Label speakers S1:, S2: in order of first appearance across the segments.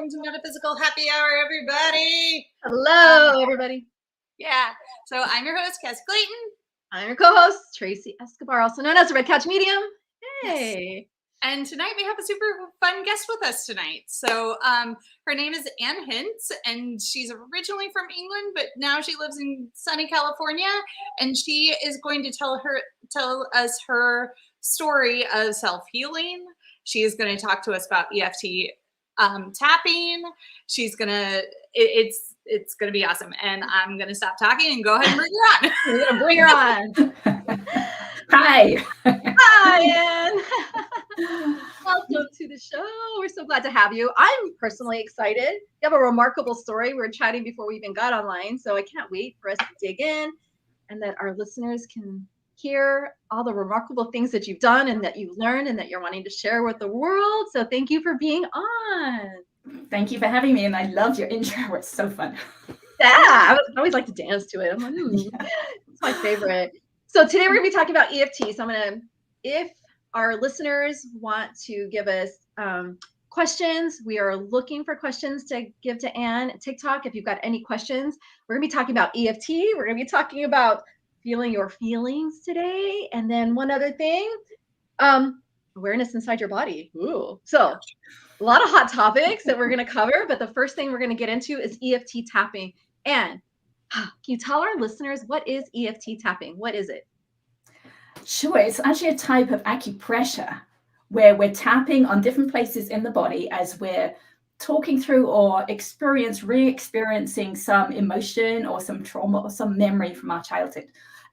S1: welcome to Metaphysical Happy Hour, everybody.
S2: Hello, everybody.
S1: Yeah, so I'm your host, Cassie Clayton.
S2: I'm your co-host, Tracey Escobar, also known as the Red Couch Medium. Hey.
S1: Yes. And tonight we have a super fun guest with us tonight. So her name is Ann Hince, and she's originally from England, but now she lives in sunny California. And she is going to tell us her story of self-healing. She is going to talk to us about EFT tapping. She's gonna it's gonna be awesome, and I'm gonna stop talking and go ahead and bring her on.
S2: We're gonna bring her on.
S3: Hi.
S2: Hi, Ann. Welcome to the show. We're so glad to have you. I'm personally excited. You have a remarkable story. We were chatting before we even got online, so I can't wait for us to dig in and that our listeners can hear all the remarkable things that you've done and that you've learned and that you're wanting to share with the world. So thank you for being on.
S3: Thank you for having me. And I loved your intro. It's so fun.
S2: Yeah, I always like to dance to it. I'm like, it's my favorite. So today we're going to be talking about EFT. So if our listeners want to give us questions, we are looking for questions to give to Ann. TikTok, if you've got any questions, we're going to be talking about EFT. We're going to be talking about feeling your feelings today. And then one other thing, awareness inside your body. Ooh. So a lot of hot topics that we're going to cover, but the first thing we're going to get into is EFT tapping. And can you tell our listeners, what is EFT tapping? What is it?
S3: Sure. It's actually a type of acupressure where we're tapping on different places in the body as we're talking through or re-experiencing some emotion or some trauma or some memory from our childhood.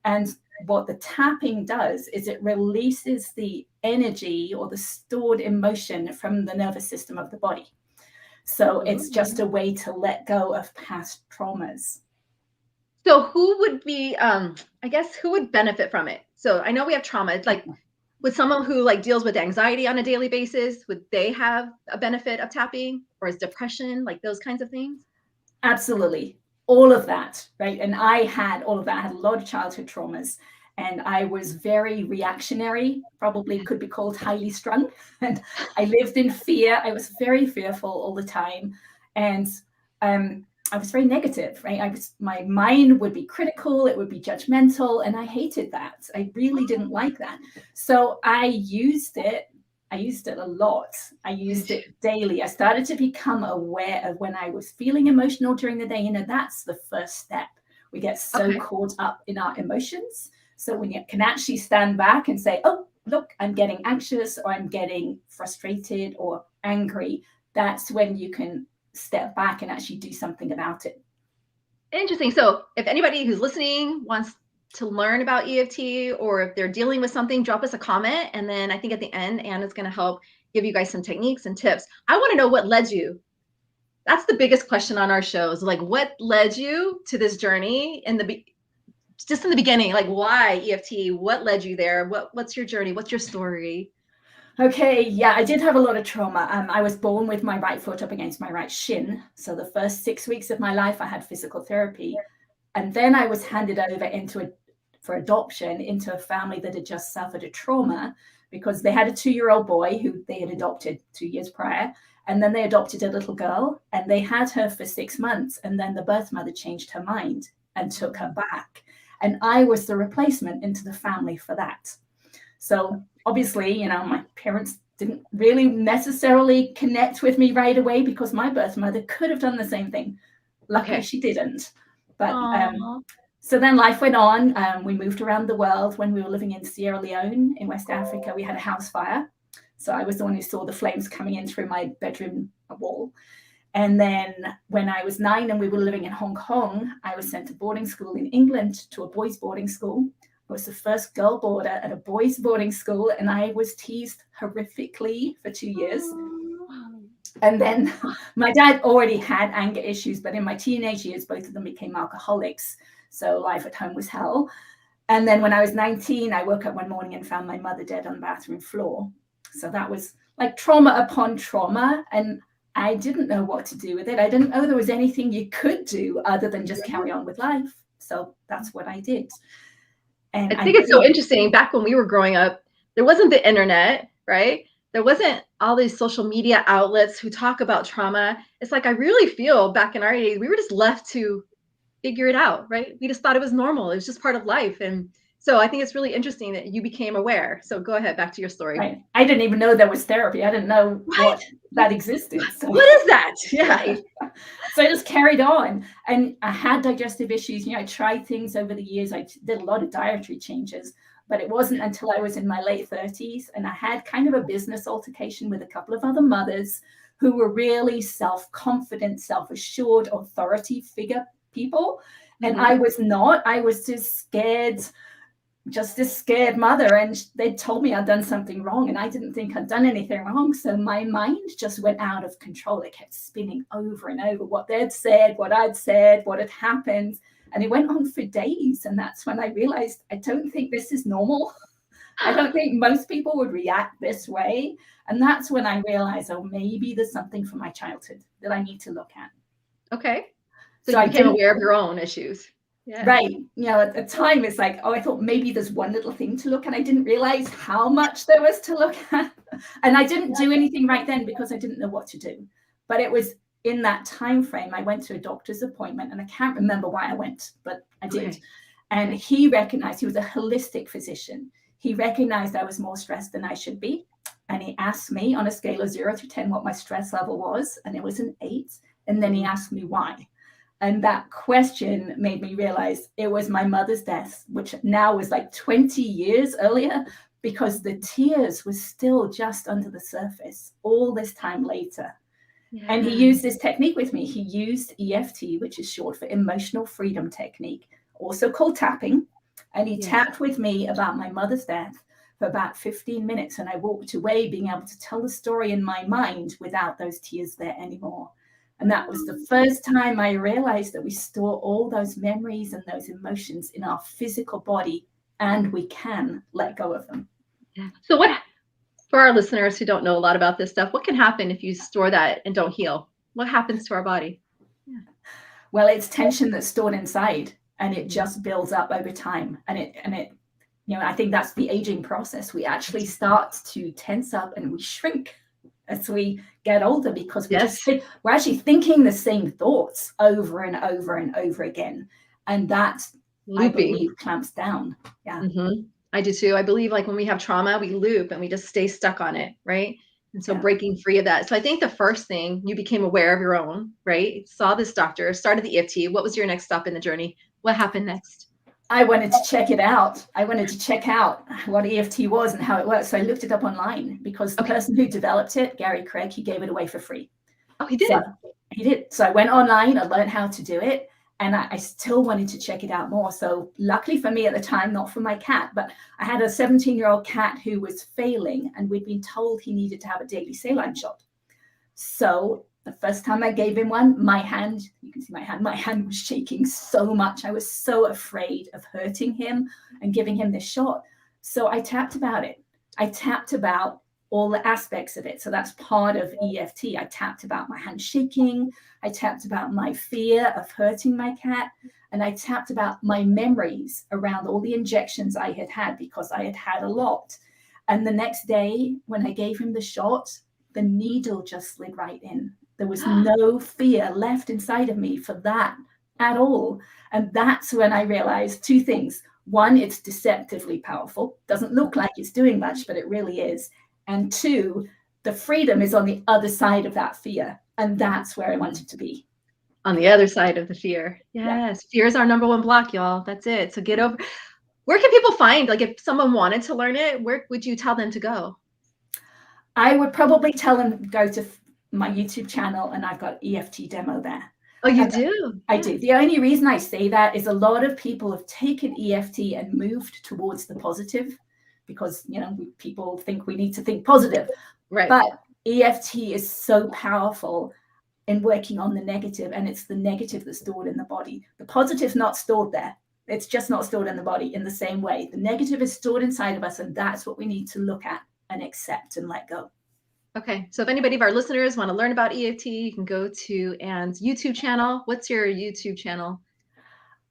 S3: And what the tapping does is it releases the energy or the stored emotion from the nervous system of the body. So it's just a way to let go of past traumas.
S2: So who would be, who would benefit from it? So I know we have trauma, like with someone who like deals with anxiety on a daily basis, would they have a benefit of tapping, or is depression, like those kinds of things?
S3: Absolutely. All of that, right? And I had all of that. I had a lot of childhood traumas, and I was very reactionary, probably could be called highly strung. And I lived in fear. I was very fearful all the time. And I was very negative, right? My mind would be critical, it would be judgmental, and I hated that. I really didn't like that. So I used it a lot. I used it daily. I started to become aware of when I was feeling emotional during the day. You know, that's the first step. We get so caught up in our emotions. So when you can actually stand back and say, oh, look, I'm getting anxious, or I'm getting frustrated or angry, that's when you can step back and actually do something about it.
S2: Interesting. So if anybody who's listening wants to learn about EFT, or if they're dealing with something, drop us a comment. And then I think at the end, Ann is going to help give you guys some techniques and tips. I want to know what led you. That's the biggest question on our shows. Like, what led you to this journey just in the beginning? Like, why EFT? What led you there? What's your journey? What's your story?
S3: Okay, yeah, I did have a lot of trauma. I was born with my right foot up against my right shin. So the first 6 weeks of my life, I had physical therapy. And then I was handed over for adoption into a family that had just suffered a trauma because they had a 2-year-old boy who they had adopted 2 years prior. And then they adopted a little girl, and they had her for 6 months. And then the birth mother changed her mind and took her back. And I was the replacement into the family for that. So obviously, you know, my parents didn't really necessarily connect with me right away because my birth mother could have done the same thing. Luckily, she didn't. But so then life went on. We moved around the world. When we were living in Sierra Leone in West Africa, we had a house fire. So I was the one who saw the flames coming in through my bedroom wall. And then when I was 9 and we were living in Hong Kong, I was sent to boarding school in England, to a boys' boarding school. I was the first girl boarder at a boys' boarding school, and I was teased horrifically for 2 years. And then my dad already had anger issues, but in my teenage years, both of them became alcoholics. So life at home was hell. And then when I was 19, I woke up one morning and found my mother dead on the bathroom floor. So that was like trauma upon trauma. And I didn't know what to do with it. I didn't know there was anything you could do other than just carry on with life. So that's what I did. And
S2: I think it's so interesting. Back when we were growing up, there wasn't the internet, right? There wasn't all these social media outlets who talk about trauma, it's like I really feel back in our days, we were just left to figure it out, right? We just thought it was normal. It was just part of life. And so I think it's really interesting that you became aware. So go ahead, back to your story.
S3: Right. I didn't even know there was therapy. I didn't know what that existed. So.
S2: What is that? Yeah.
S3: So I just carried on, and I had digestive issues. I tried things over the years. I did a lot of dietary changes, but it wasn't until I was in my late 30s, and I had kind of a business altercation with a couple of other mothers who were really self-confident, self-assured, authority figure people. And I was not. I was just scared, just this scared mother, and they told me I'd done something wrong, and I didn't think I'd done anything wrong. So my mind just went out of control. It kept spinning over and over what they'd said, what I'd said, what had happened. And it went on for days. And that's when I realized, I don't think this is normal. I don't think most people would react this way. And that's when I realized, oh, maybe there's something from my childhood that I need to look at.
S2: Okay. So you became aware of your own issues. Yeah.
S3: Right. At the time, it's like, oh, I thought maybe there's one little thing to look at. I didn't realize how much there was to look at. And I didn't do anything right then because I didn't know what to do. But it was in that time frame, I went to a doctor's appointment, and I can't remember why I went, but I did. Okay. And he recognized, he was a holistic physician. He recognized I was more stressed than I should be. And he asked me on a scale of 0 to 10 what my stress level was. And it was an 8. And then he asked me why. And that question made me realize it was my mother's death, which now was like 20 years earlier, because the tears were still just under the surface all this time later. Yeah. And he used this technique with me. He used EFT, which is short for emotional freedom technique, also called tapping. And he tapped with me about my mother's death for about 15 minutes. And I walked away being able to tell the story in my mind without those tears there anymore. And that was the first time I realized that we store all those memories and those emotions in our physical body, and we can let go of them.
S2: Yeah. So what, for our listeners who don't know a lot about this stuff, what can happen if you store that and don't heal? What happens to our body?
S3: Yeah. Well, it's tension that's stored inside, and it just builds up over time. And it, I think that's the aging process. We actually start to tense up and we shrink as we get older, because we're actually thinking the same thoughts over and over and over again. And that, I believe, clamps down. Yeah.
S2: Mm-hmm. I do too. I believe like when we have trauma, we loop and we just stay stuck on it, right? And so breaking free of that. So I think the first thing, you became aware of your own, right? Saw this doctor, started the EFT. What was your next stop in the journey? What happened next?
S3: I wanted to check it out. I wanted to check out what EFT was and how it works. So I looked it up online, because the person who developed it, Gary Craig, he gave it away for free.
S2: Oh, he did?
S3: So he did. So I went online, I learned how to do it, and I still wanted to check it out more. So luckily for me at the time, not for my cat, but I had a 17-year-old cat who was failing, and we'd been told he needed to have a daily saline shot. So the first time I gave him one, my hand, you can see my hand was shaking so much. I was so afraid of hurting him and giving him this shot. So I tapped about it. I tapped about all the aspects of it. So that's part of EFT. I tapped about my hand shaking. I tapped about my fear of hurting my cat. And I tapped about my memories around all the injections I had had, because I had had a lot. And the next day when I gave him the shot, the needle just slid right in. There was no fear left inside of me for that at all. And that's when I realized 2 things. One, it's deceptively powerful. Doesn't look like it's doing much, but it really is. And 2, the freedom is on the other side of that fear. And that's where I wanted to be.
S2: On the other side of the fear. Yes. Fear is our number 1 block, y'all. That's it. So get over. Where can people find, like if someone wanted to learn it, where would you tell them to go?
S3: I would probably tell them go to my YouTube channel, and I've got EFT demo there.
S2: Oh, you do?
S3: I do. The only reason I say that is a lot of people have taken EFT and moved towards the positive, because, people think we need to think positive.
S2: Right.
S3: But EFT is so powerful in working on the negative, and it's the negative that's stored in the body. The positive's not stored there. It's just not stored in the body in the same way. The negative is stored inside of us, and that's what we need to look at and accept and let go.
S2: Okay, so if anybody of our listeners want to learn about EFT, you can go to Ann's YouTube channel. What's your YouTube channel?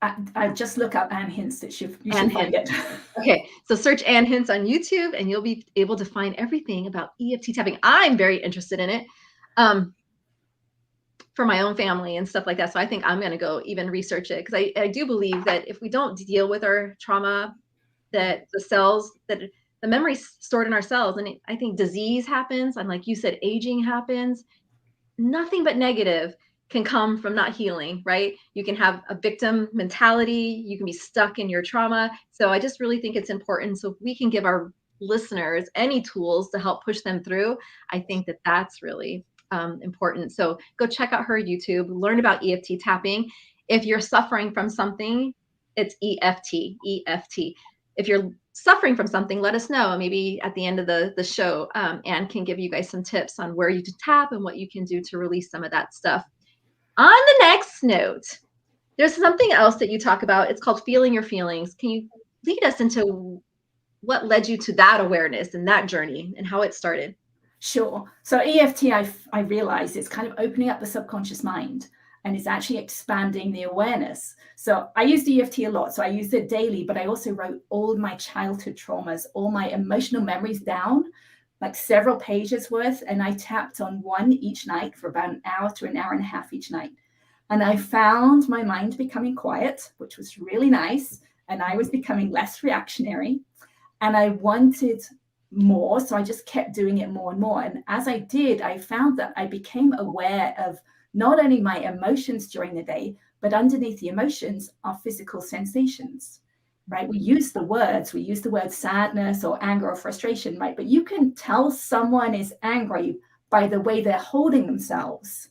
S3: I just look up Ann Hince. You should
S2: Ann
S3: find it.
S2: Okay, so search Ann Hince on YouTube and you'll be able to find everything about EFT tapping. I'm very interested in it for my own family and stuff like that. So I think I'm going to go even research it, because I do believe that if we don't deal with our trauma, that the memory's stored in our cells. And I think disease happens. And like you said, aging happens. Nothing but negative can come from not healing, right? You can have a victim mentality. You can be stuck in your trauma. So I just really think it's important. So if we can give our listeners any tools to help push them through, I think that that's really important. So go check out her YouTube, learn about EFT tapping. If you're suffering from something, it's EFT. If you're suffering from something, let us know. Maybe at the end of the show, Ann can give you guys some tips on where you can tap and what you can do to release some of that stuff. On the next note, there's something else that you talk about. It's called feeling your feelings. Can you lead us into what led you to that awareness and that journey and how it started?
S3: Sure. So EFT, I realized it's kind of opening up the subconscious mind, and it's actually expanding the awareness. So I used EFT a lot. So I used it daily, but I also wrote all my childhood traumas, all my emotional memories down, like several pages worth. And I tapped on one each night for about an hour to an hour and a half each night. And I found my mind becoming quiet, which was really nice. And I was becoming less reactionary. And I wanted more. So I just kept doing it more and more. And as I did, I found that I became aware of not only my emotions during the day, but underneath the emotions are physical sensations, right? We use the word sadness or anger or frustration, right? But you can tell someone is angry by the way they're holding themselves,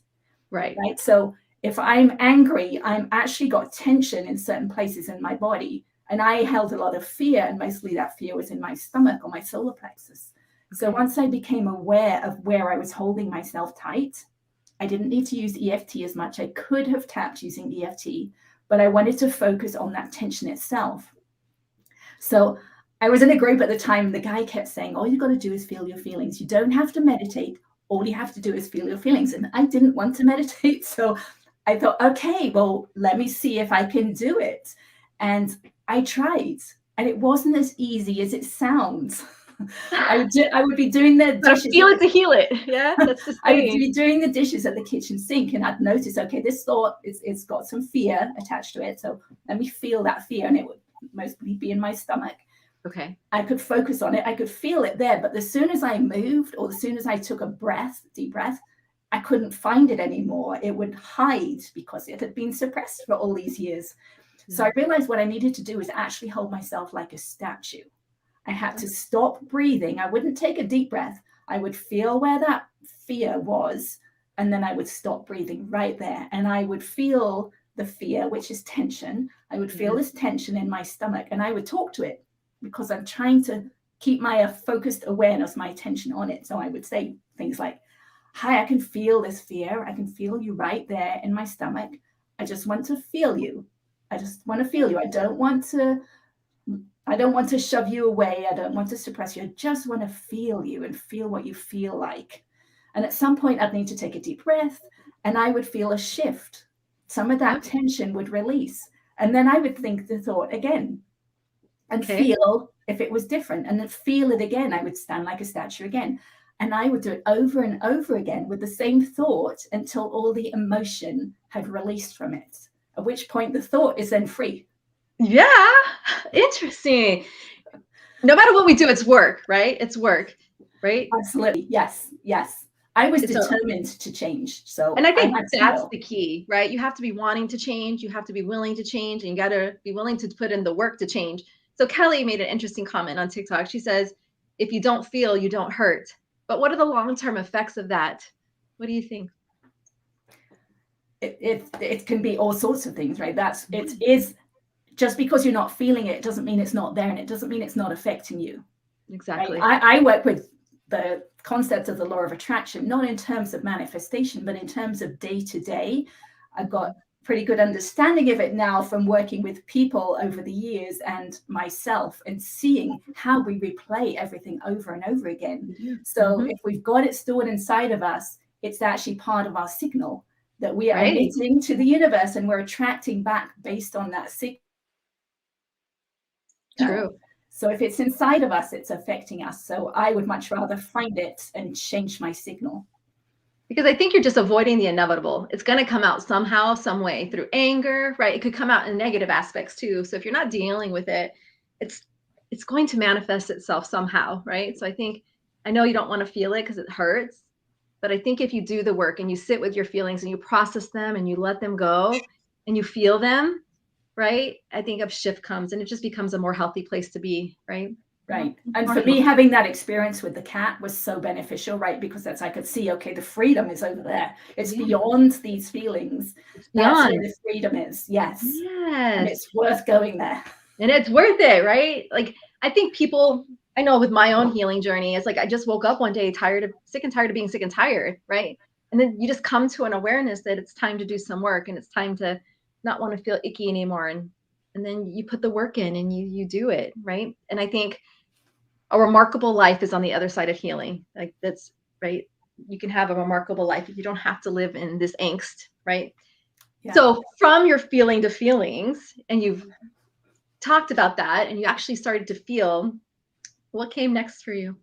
S3: right? So if I'm angry, I'm actually got tension in certain places in my body. And I held a lot of fear, and mostly that fear was in my stomach or my solar plexus. So once I became aware of where I was holding myself tight, I didn't need to use EFT as much. I could have tapped using EFT, but I wanted to focus on that tension itself. So I was in a group at the time. The guy kept saying, all you got to do is feel your feelings. You don't have to meditate. All you have to do is feel your feelings. And I didn't want to meditate. So I thought, okay, well, let me see if I can do it. And I tried, and it wasn't as easy as it sounds. I would be doing the dishes.
S2: Feel it to heal it. Yeah, that's the
S3: I would be doing the dishes at the kitchen sink, and I'd notice, okay, this thought it's got some fear attached to it. So let me feel that fear, and it would mostly be in my stomach.
S2: Okay.
S3: I could focus on it. I could feel it there. But as soon as I moved, or as soon as I took a deep breath, I couldn't find it anymore. It would hide because it had been suppressed for all these years. So I realized what I needed to do is actually hold myself like a statue. I had to stop breathing. I wouldn't take a deep breath. I would feel where that fear was, and then I would stop breathing right there. And I would feel the fear, which is tension. I would feel this tension in my stomach, and I would talk to it because I'm trying to keep my focused awareness, my attention on it. So I would say things like, hi, I can feel this fear. I can feel you right there in my stomach. I just want to feel you. I just want to feel you. I don't want to shove you away. I don't want to suppress you. I just want to feel you and feel what you feel like. And at some point, I'd need to take a deep breath, and I would feel a shift. Some of that tension would release. And then I would think the thought again and feel if it was different, and then feel it again. I would stand like a statue again. And I would do it over and over again with the same thought until all the emotion had released from it. At which point the thought is then free.
S2: Yeah, interesting. No matter what we do, it's work, right? It's work, right?
S3: Absolutely. Yes. I was determined to change. And
S2: I think that's the key, right? You have to be wanting to change. You have to be willing to change, and you got to be willing to put in the work to change. So Kelly made an interesting comment on TikTok. She says, if you don't feel, you don't hurt. But what are the long-term effects of that? What do you think?
S3: It can be all sorts of things, right? It is just because you're not feeling it doesn't mean it's not there, and it doesn't mean it's not affecting you.
S2: Exactly.
S3: Right? I work with the concept of the law of attraction, not in terms of manifestation, but in terms of day to day. I've got pretty good understanding of it now from working with people over the years and myself, and seeing how we replay everything over and over again. So if we've got it stored inside of us, it's actually part of our signal. that we are emitting to the universe, and we're attracting back based on that signal.
S2: True.
S3: So if it's inside of us, it's affecting us. So I would much rather find it and change my signal.
S2: Because I think you're just avoiding the inevitable. It's going to come out somehow, some way, through anger, right? It could come out in negative aspects too. So if you're not dealing with it, it's going to manifest itself somehow, right? So I know you don't want to feel it because it hurts, but I think if you do the work and you sit with your feelings and you process them and you let them go and you feel them, right? I think a shift comes and it just becomes a more healthy place to be, right?
S3: Right. And for me, having that experience with the cat was so beneficial, right? Because that's, I could see, okay, the freedom is over there. It's beyond these feelings. It's beyond. That's where the freedom is. Yes. And it's worth going there.
S2: And it's worth it, right? Like, I think people, I know with my own healing journey, it's like I just woke up one day sick and tired of being sick and tired, right? And then you just come to an awareness that it's time to do some work and it's time to not want to feel icky anymore. And then you put the work in and you do it, right? And I think a remarkable life is on the other side of healing. Like that's right. You can have a remarkable life if you don't have to live in this angst, right? Yeah. So from your feeling to feelings, and you've talked about that and you actually started to feel, what came next for you?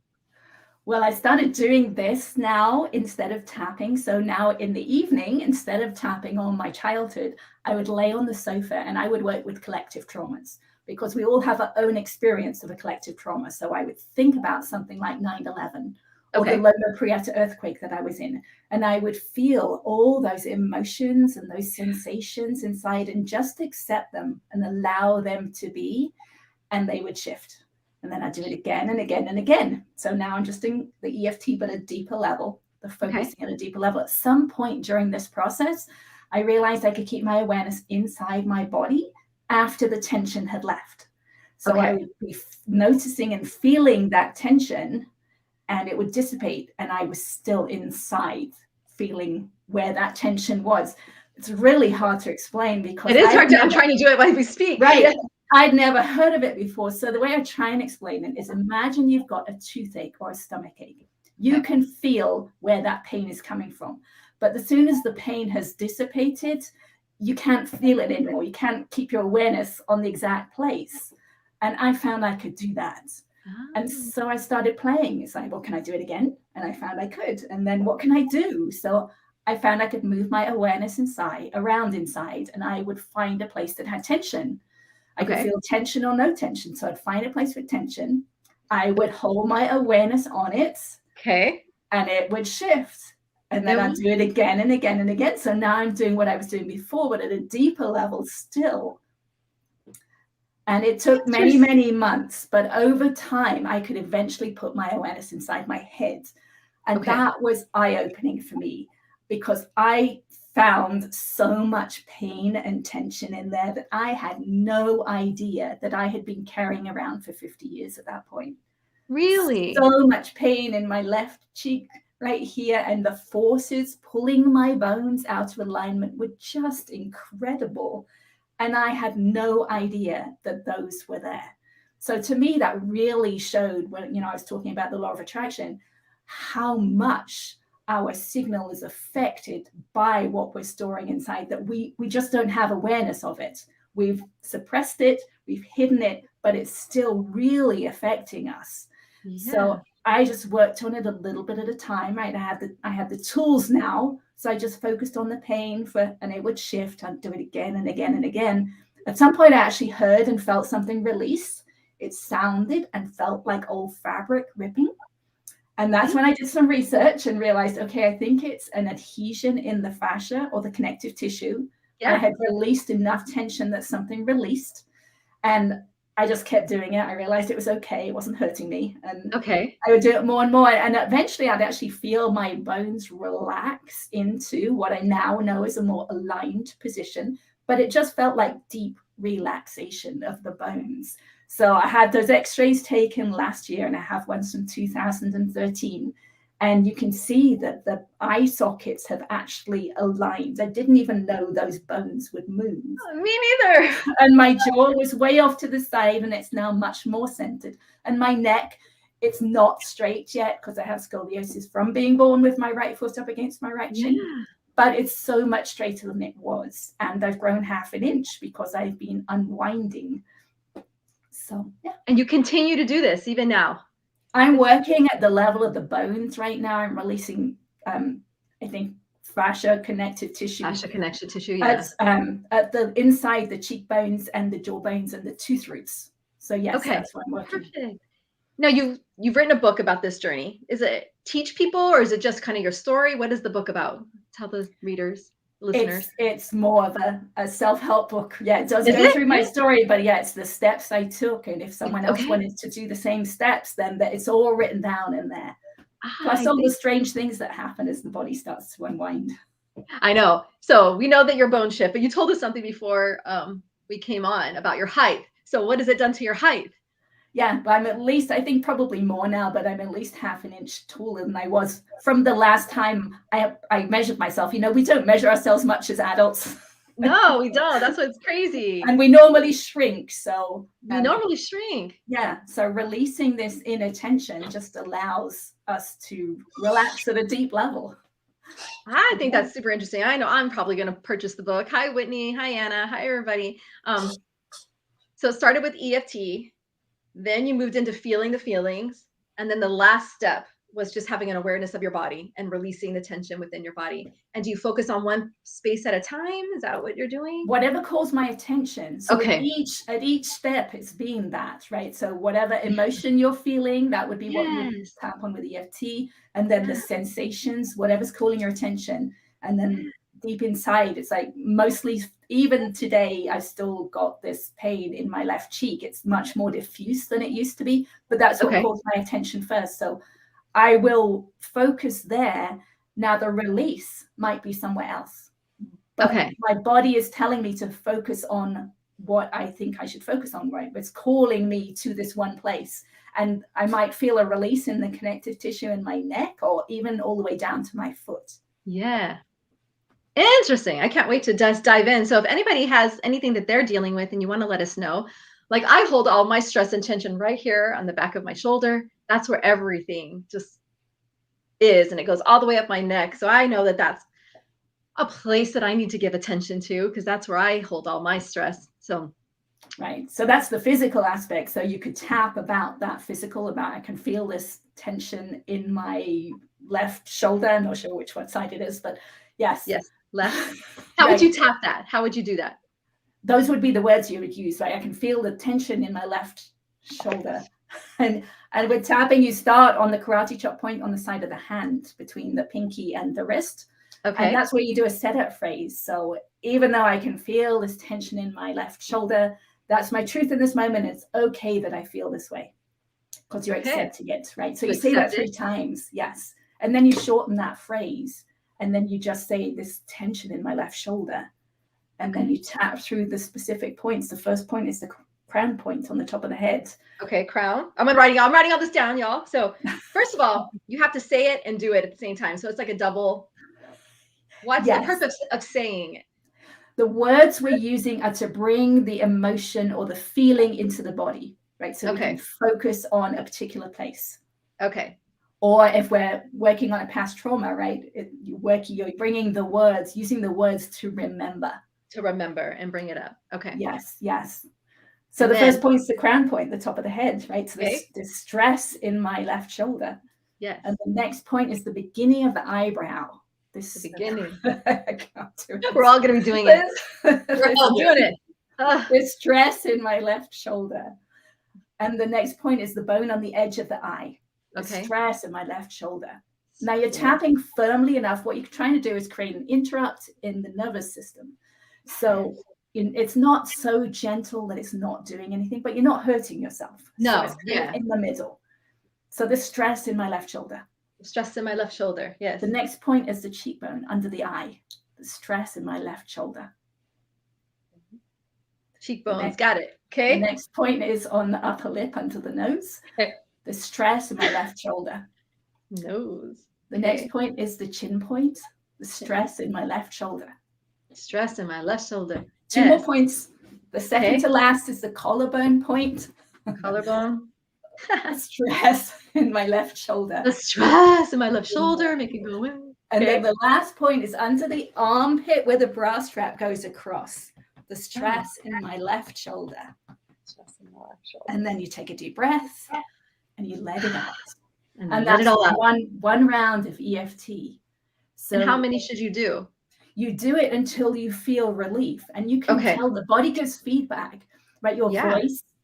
S3: Well, I started doing this now instead of tapping. So now in the evening, instead of tapping on my childhood, I would lay on the sofa and I would work with collective traumas, because we all have our own experience of a collective trauma. So I would think about something like 9/11 or the Loma Prieta earthquake that I was in. And I would feel all those emotions and those sensations inside and just accept them and allow them to be, and they would shift. And then I do it again and again and again. So now I'm just doing the EFT, but at a deeper level, the focusing at a deeper level. At some point during this process, I realized I could keep my awareness inside my body after the tension had left. So I would be noticing and feeling that tension, and it would dissipate. And I was still inside feeling where that tension was. It's really hard to explain because
S2: it is hard to, I'm trying to do it while we speak.
S3: Right. Yeah. I'd never heard of it before. So the way I try and explain it is, imagine you've got a toothache or a stomach ache. You can feel where that pain is coming from. But as soon as the pain has dissipated, you can't feel it anymore. You can't keep your awareness on the exact place. And I found I could do that. And so I started playing. It's like, well, can I do it again? And I found I could. And then what can I do? So I found I could move my awareness around inside, and I would find a place that had tension. I could feel tension or no tension. So I'd find a place with tension. I would hold my awareness on it. And it would shift. And then I'd do it again and again and again. So now I'm doing what I was doing before, but at a deeper level still. And it took many, many months. But over time, I could eventually put my awareness inside my head. And that was eye-opening for me, because I found so much pain and tension in there that I had no idea that I had been carrying around for 50 years at that point.
S2: Really?
S3: So much pain in my left cheek right here, and the forces pulling my bones out of alignment were just incredible. And I had no idea that those were there. So to me, that really showed, when, I was talking about the law of attraction, how much our signal is affected by what we're storing inside, that we just don't have awareness of it. We've suppressed it, we've hidden it, but it's still really affecting us. So I just worked on it a little bit at a time, right? I have the tools now. So I just focused on the pain and it would shift. I'd do it again and again and again. At some point I actually heard and felt something release. It sounded and felt like old fabric ripping. And that's when I did some research and realized, okay, I think it's an adhesion in the fascia or the connective tissue. I had released enough tension that something released. And I just kept doing it. I realized it was okay. It wasn't hurting me. And I would do it more and more. And eventually I'd actually feel my bones relax into what I now know is a more aligned position. But it just felt like deep relaxation of the bones. So I had those x-rays taken last year, and I have ones from 2013. And you can see that the eye sockets have actually aligned. I didn't even know those bones would move.
S2: Oh, me neither.
S3: And my jaw was way off to the side, and it's now much more centered. And my neck, it's not straight yet because I have scoliosis from being born with my right foot up against my right shin. but it's so much straighter than it was. And I've grown 1/2 inch because I've been unwinding. So, yeah.
S2: And you continue to do this even now?
S3: I'm working at the level of the bones right now. I'm releasing, I think, fascia connective tissue.
S2: Fascia connective tissue, yeah.
S3: At the inside the cheekbones and the jaw bones and the tooth roots. So yes,
S2: okay.
S3: That's what I'm working.
S2: Perfect. Now you've written a book about this journey. Is it teach people, or is it just kind of your story? What is the book about? Tell the readers, listeners.
S3: It's more of a self-help book. Yeah, it does go through my story, but yeah, it's the steps I took. And if someone else wanted to do the same steps, then it's all written down in there. Plus all the strange things that happen as the body starts to unwind.
S2: I know. So we know that you're bone shift, but you told us something before we came on about your height. So what has it done to your height?
S3: Yeah, but I'm at least, I think probably more now, but I'm at least 1/2 inch taller than I was from the last time I measured myself. You know, we don't measure ourselves much as adults.
S2: No, we don't. That's what's crazy.
S3: And we normally shrink. So
S2: we normally shrink.
S3: Yeah. So releasing this inner tension just allows us to relax at a deep level.
S2: I think that's super interesting. I know I'm probably going to purchase the book. Hi, Whitney. Hi, Anna. Hi, everybody. So it started with EFT. Then you moved into feeling the feelings. And then the last step was just having an awareness of your body and releasing the tension within your body. And do you focus on one space at a time? Is that what you're doing?
S3: Whatever calls my attention. So
S2: okay.
S3: At each step, it's being that, right? So whatever emotion you're feeling, that would be what you tap on with EFT. And then the sensations, whatever's calling your attention. And then deep inside, it's like mostly, even today, I've still got this pain in my left cheek. It's much more diffuse than it used to be, but that's what calls my attention first. So I will focus there. Now the release might be somewhere else. But my body is telling me to focus on what I think I should focus on, right? It's calling me to this one place. And I might feel a release in the connective tissue in my neck or even all the way down to my foot.
S2: Yeah. Interesting. I can't wait to just dive in. So if anybody has anything that they're dealing with and you want to let us know, like I hold all my stress and tension right here on the back of my shoulder. That's where everything just is. And it goes all the way up my neck. So I know that that's a place that I need to give attention to because that's where I hold all my stress. So
S3: right. So that's the physical aspect. So you could tap about that physical, about I can feel this tension in my left shoulder. I'm not sure which one side it is, but yes.
S2: Yes. Left. How would you tap that? How would you do that?
S3: Those would be the words you would use, right? I can feel the tension in my left shoulder. And with tapping, you start on the karate chop point on the side of the hand between the pinky and the wrist. Okay. And that's where you do a setup phrase. So even though I can feel this tension in my left shoulder, that's my truth in this moment. It's okay that I feel this way because you're accepting it, right? So you say that 3 times. Yes. And then you shorten that phrase. And then you just say this tension in my left shoulder. And then you tap through the specific points. The first point is the crown point on the top of the head. Okay, crown. I'm writing all this down, y'all. So first of all, you have to say it and do it at the same time. So it's like a double. What's the purpose of saying it? The words we're using are to bring the emotion or the feeling into the body, right? So we can focus on a particular place. Okay. Or if we're working on a past trauma, right? You're bringing the words, using the words to remember. To remember and bring it up. Okay. Yes, yes. So the first point is the crown point, the top of the head, right? So the stress in my left shoulder. Yes. And the next point is the beginning of the eyebrow. This the beginning. I can't do it. We're all going to be doing it. We're all doing it. The stress in my left shoulder. And the next point is the bone on the edge of the eye. Stress in my left shoulder. Now you're tapping firmly enough. What you're trying to do is create an interrupt in the nervous system. So it's not so gentle that it's not doing anything, but you're not hurting yourself. No, so it's in the middle. So the stress in my left shoulder. Stress in my left shoulder, yes. The next point is the cheekbone under the eye. The stress in my left shoulder. Cheekbones, got it. Okay. The next point is on the upper lip under the nose. Okay. The stress in my left shoulder. Nose. The next point is the chin point. The stress in my left shoulder. Stress in my left shoulder. 2 more points. The second to last is the collarbone point. Collarbone. Stress in my left shoulder. The stress in my left shoulder, make it go in. And then the last point is under the armpit where the bra strap goes across. The stress in my left shoulder. And then you take a deep breath and you let it out. And
S2: let it all out.
S3: One round of EFT. So
S2: and how many should you do?
S3: You do it until you feel relief, and you can tell the body gives feedback, right? Your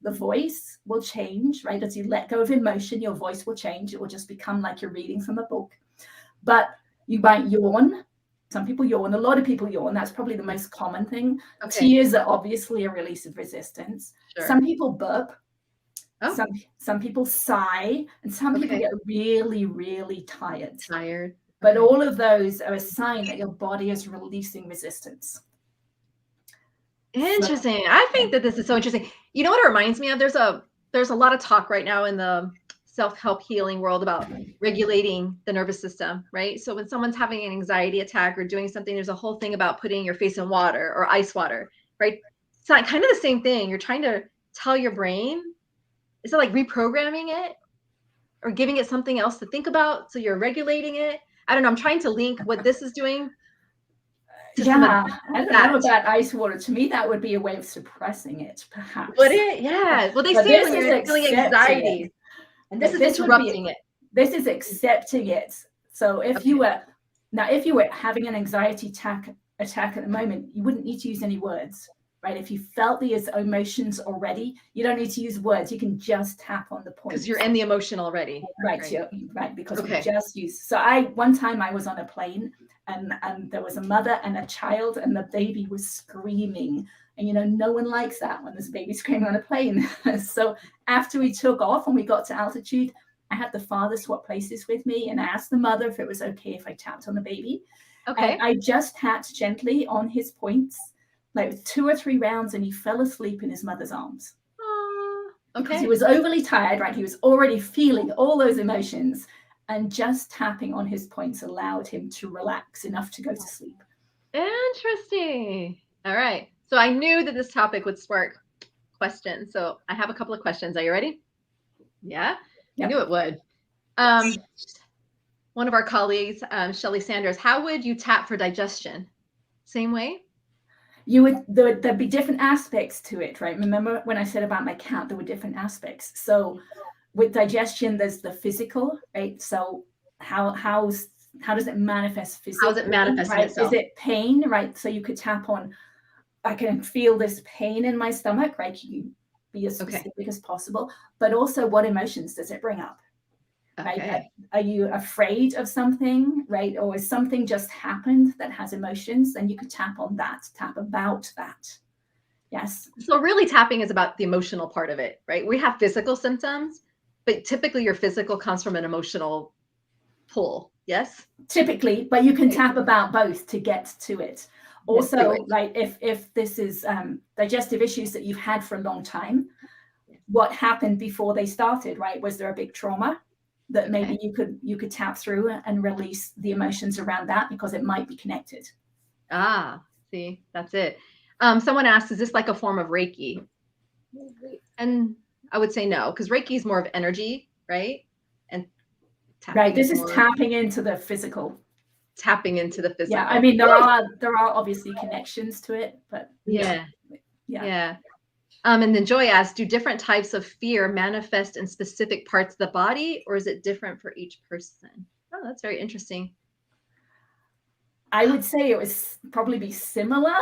S3: the voice will change, right? As you let go of emotion, your voice will change. It will just become like you're reading from a book. But you might yawn. Some people yawn. A lot of people yawn. That's probably the most common thing. Tears are obviously a release of resistance. Sure. Some people burp. Some people sigh, and some people get really, really tired. But all of those are a sign that your body is releasing resistance.
S2: Interesting. I think that this is so interesting. You know what it reminds me of? There's a lot of talk right now in the self-help healing world about regulating the nervous system, right? So when someone's having an anxiety attack or doing something, there's a whole thing about putting your face in water or ice water, right? It's not kind of the same thing. You're trying to tell your brain, is it like reprogramming it or giving it something else to think about? So you're regulating it. I don't know. I'm trying to link what this is doing.
S3: I don't know about ice water. To me, that would be a way of suppressing it, perhaps.
S2: Would it? Yeah. Well, they say when you're feeling anxiety, and this is interrupting it.
S3: This is accepting it. So if you were having an anxiety attack at the moment, you wouldn't need to use any words, right? If you felt these emotions already, you don't need to use words. You can just tap on the point.
S2: Because you're in the emotion already.
S3: Right. Right. Because we just use. So one time I was on a plane and there was a mother and a child and the baby was screaming. And, no one likes that when there's a baby screaming on a plane. So after we took off and we got to altitude, I had the father swap places with me and I asked the mother if it was okay if I tapped on the baby. Okay. And I just tapped gently on his points, like 2 or 3 rounds, and he fell asleep in his mother's arms. Because he was overly tired, right? He was already feeling all those emotions, and just tapping on his points allowed him to relax enough to go to sleep.
S2: Interesting. All right. So I knew that this topic would spark questions. So I have a couple of questions. Are you ready? Yeah. Yep. I knew it would. One of our colleagues, Shelly Sanders, how would you tap for digestion? Same way?
S3: There'd be different aspects to it, right? Remember when I said about my cat, there were different aspects. So with digestion, there's the physical, right? So how does it manifest physically?
S2: How does it manifest itself?
S3: Is it pain, right? So you could tap on, I can feel this pain in my stomach, right? You can be as specific as possible, but also what emotions does it bring up? Right? Are you afraid of something, right? Or is something just happened that has emotions? Then you could tap on that, tap about that. Yes.
S2: So really tapping is about the emotional part of it, right? We have physical symptoms, but typically your physical comes from an emotional pull. Yes.
S3: Typically, but you can tap about both to get to it. Also, like if this is digestive issues that you've had for a long time, what happened before they started, right? Was there a big trauma that maybe you could tap through and release the emotions around that, because it might be connected.
S2: See, that's it. Someone asked, is this like a form of Reiki? And I would say no, because Reiki is more of energy, right? And
S3: this is tapping into the physical.
S2: Tapping into the physical.
S3: Yeah, I mean there are obviously connections to it, but
S2: yeah. And then Joy asked, do different types of fear manifest in specific parts of the body, or is it different for each person? Oh, that's very interesting.
S3: I would say it would probably be similar.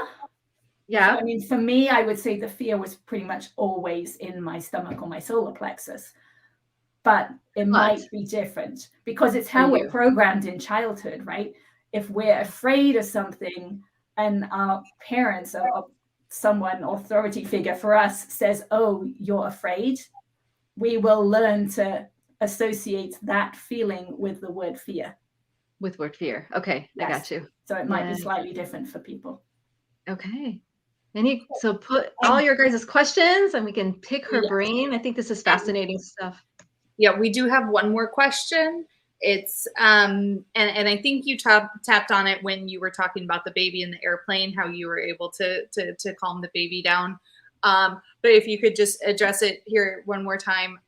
S3: Yeah. So, I mean, for me, I would say the fear was pretty much always in my stomach or my solar plexus, but it might be different because it's how we're programmed in childhood, right? If we're afraid of something and our parents or someone, authority figure for us, says, oh, you're afraid, we will learn to associate that feeling with the word fear.
S2: With word fear. Okay, yes. I got you.
S3: So it might be slightly different for people.
S2: Okay. So put all your guys' questions and we can pick her brain. I think this is fascinating stuff.
S1: Yeah, we do have one more question. It's and I think you tapped on it when you were talking about the baby in the airplane, how you were able to calm the baby down. But if you could just address it here one more time,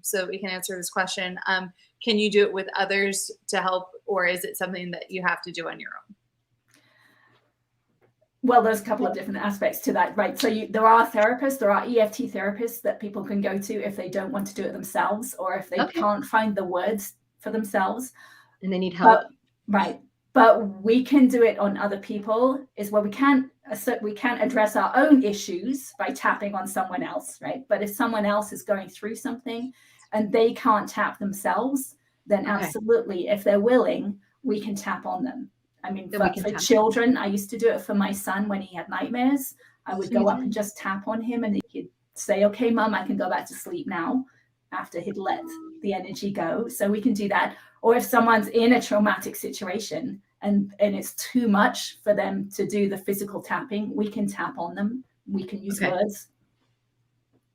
S1: so we can answer this question. Can you do it with others to help or is it something that you have to do on your own?
S3: Well, there's a couple of different aspects to that, right? So there are therapists, there are EFT therapists that people can go to if they don't want to do it themselves, or if they can't find the words for themselves.
S2: And they need help.
S3: Right. But we can do it on other people, is where we can't address our own issues by tapping on someone else, right? But if someone else is going through something and they can't tap themselves, then absolutely, if they're willing, we can tap on them. I mean, for children, I used to do it for my son when he had nightmares. I would go up and just tap on him, and he'd say, okay, Mum, I can go back to sleep now, after he'd let the energy go. So we can do that. Or if someone's in a traumatic situation and it's too much for them to do the physical tapping, we can tap on them. We can use words.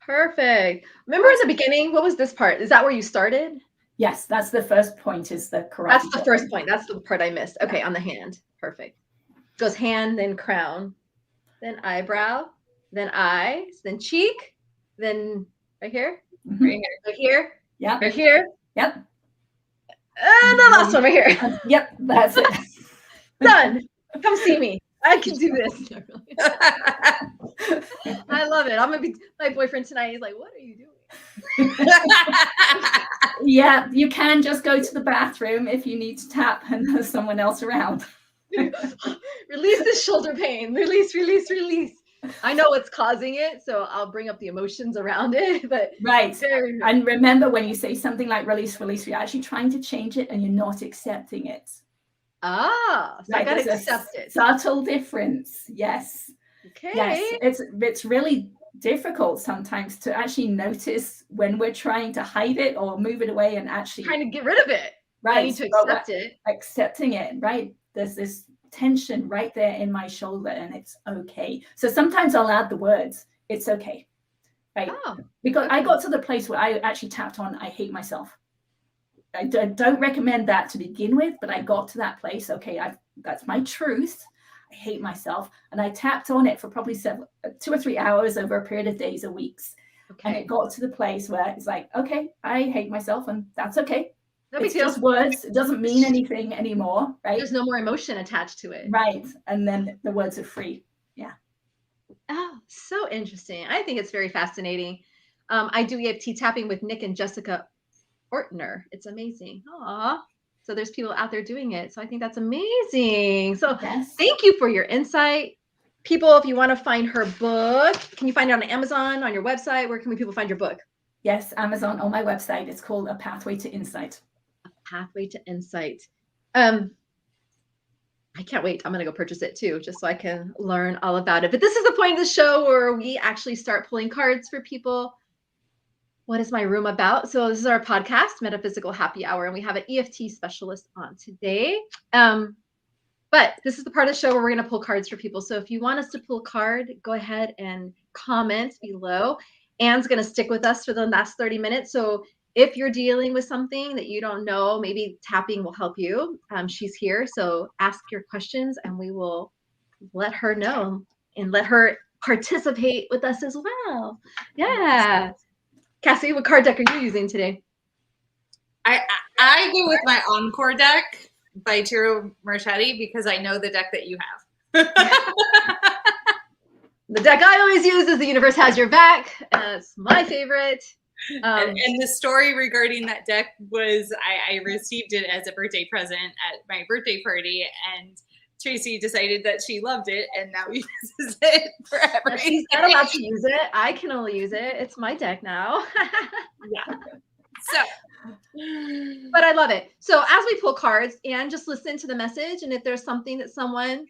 S2: Perfect. Remember in the beginning, what was this part? Is that where you started?
S3: Yes, that's the first point, is the karate.
S2: That's the first point. That's the part I missed. Okay, on the hand. Perfect. Goes hand, then crown, then eyebrow, then eyes, then cheek, then right here, right here, right here.
S3: Yep.
S2: And the last one right here.
S3: Yep, that's it.
S2: Done. Come see me. I can do this. I love it. I'm gonna be my boyfriend tonight. He's like, what are you doing?
S3: Yeah, you can just go to the bathroom if you need to tap and there's someone else around.
S2: Release this shoulder pain. Release, release, release. I know what's causing it, so I'll bring up the emotions around it. But
S3: and remember, when you say something like release, release, you're actually trying to change it and you're not accepting it.
S2: So I gotta accept it.
S3: Subtle difference. Yes.
S2: Okay.
S3: Yes, it's really difficult sometimes to actually notice when we're trying to hide it or move it away and actually
S2: trying to get rid of it.
S3: Right.
S2: I need to accept it.
S3: Accepting it, right? There's this tension right there in my shoulder and it's okay. So sometimes I'll add the words, it's okay. Right? Because I got to the place where I actually tapped on, I hate myself. I don't recommend that to begin with, but I got to that place. Okay, that's my truth. I hate myself. And I tapped on it for probably 2 or 3 hours over a period of days or weeks. And it got to the place where it's like, okay, I hate myself and that's okay. It's just words. It doesn't mean anything anymore, right?
S2: There's no more emotion attached to it.
S3: Right. And then the words are free. Yeah.
S2: Oh, so interesting. I think it's very fascinating. I do EFT tapping with Nick and Jessica Ortner. It's amazing. Aw. So there's people out there doing it. So I think that's amazing. So thank you for your insight. People, if you want to find her book, can you find it on Amazon, on your website? Where can people find your book?
S3: Yes, Amazon, on my website. It's called A Pathway to Insight.
S2: A Pathway to Insight. I can't wait. I'm going to go purchase it too, just so I can learn all about it. But this is the point of the show where we actually start pulling cards for people. What is my room about? So this is our podcast, Metaphysical Happy Hour, and we have an EFT specialist on today. But this is the part of the show where we're going to pull cards for people. So if you want us to pull a card, go ahead and comment below. Ann's going to stick with us for the last 30 minutes. So if you're dealing with something that you don't know, maybe tapping will help you. She's here. So ask your questions and we will let her know and let her participate with us as well. Yeah. Cassie, what card deck are you using today?
S1: I go with my Encore deck by Tiro Marchetti because I know the deck that you have.
S2: The deck I always use is The Universe Has Your Back. It's my favorite.
S1: And the story regarding that deck was I received it as a birthday present at my birthday party, and Tracey decided that she loved it and now uses it for everything.
S2: She's not allowed to use it. I can only use it. It's my deck now.
S1: Yeah. So,
S2: but I love it. So as we pull cards, and just listen to the message, and if there's something that someone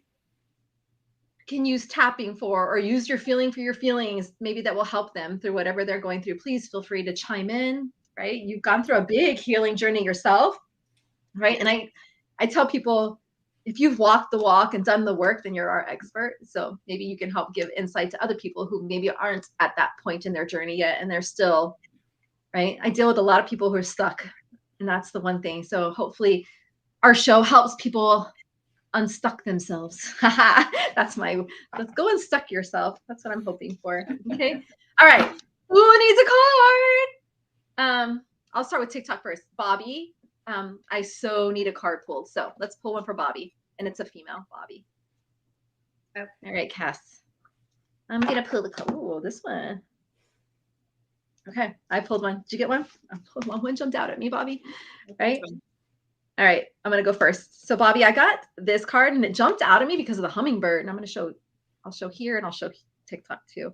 S2: can use tapping for, or use your feeling for your feelings, maybe that will help them through whatever they're going through, please feel free to chime in, right? You've gone through a big healing journey yourself, right? And I tell people, if you've walked the walk and done the work, then you're our expert. So maybe you can help give insight to other people who maybe aren't at that point in their journey yet, and they're still, right? I deal with a lot of people who are stuck, and that's the one thing. So hopefully our show helps people unstuck themselves. Let's go unstuck yourself. That's what I'm hoping for. Okay. All right. Who needs a card? I'll start with TikTok first. Bobby, I so need a card pulled. So let's pull one for Bobby. And it's a female, Bobby.
S1: Oh.
S2: All right, Cass. I'm going to pull the card. Oh, this one. Okay, I pulled one. Did you get one? I pulled one. One jumped out at me, Bobby. Right? All right, I'm going to go first. So Bobby, I got this card and it jumped out at me because of the hummingbird. And I'm going to show, I'll show here and I'll show TikTok too.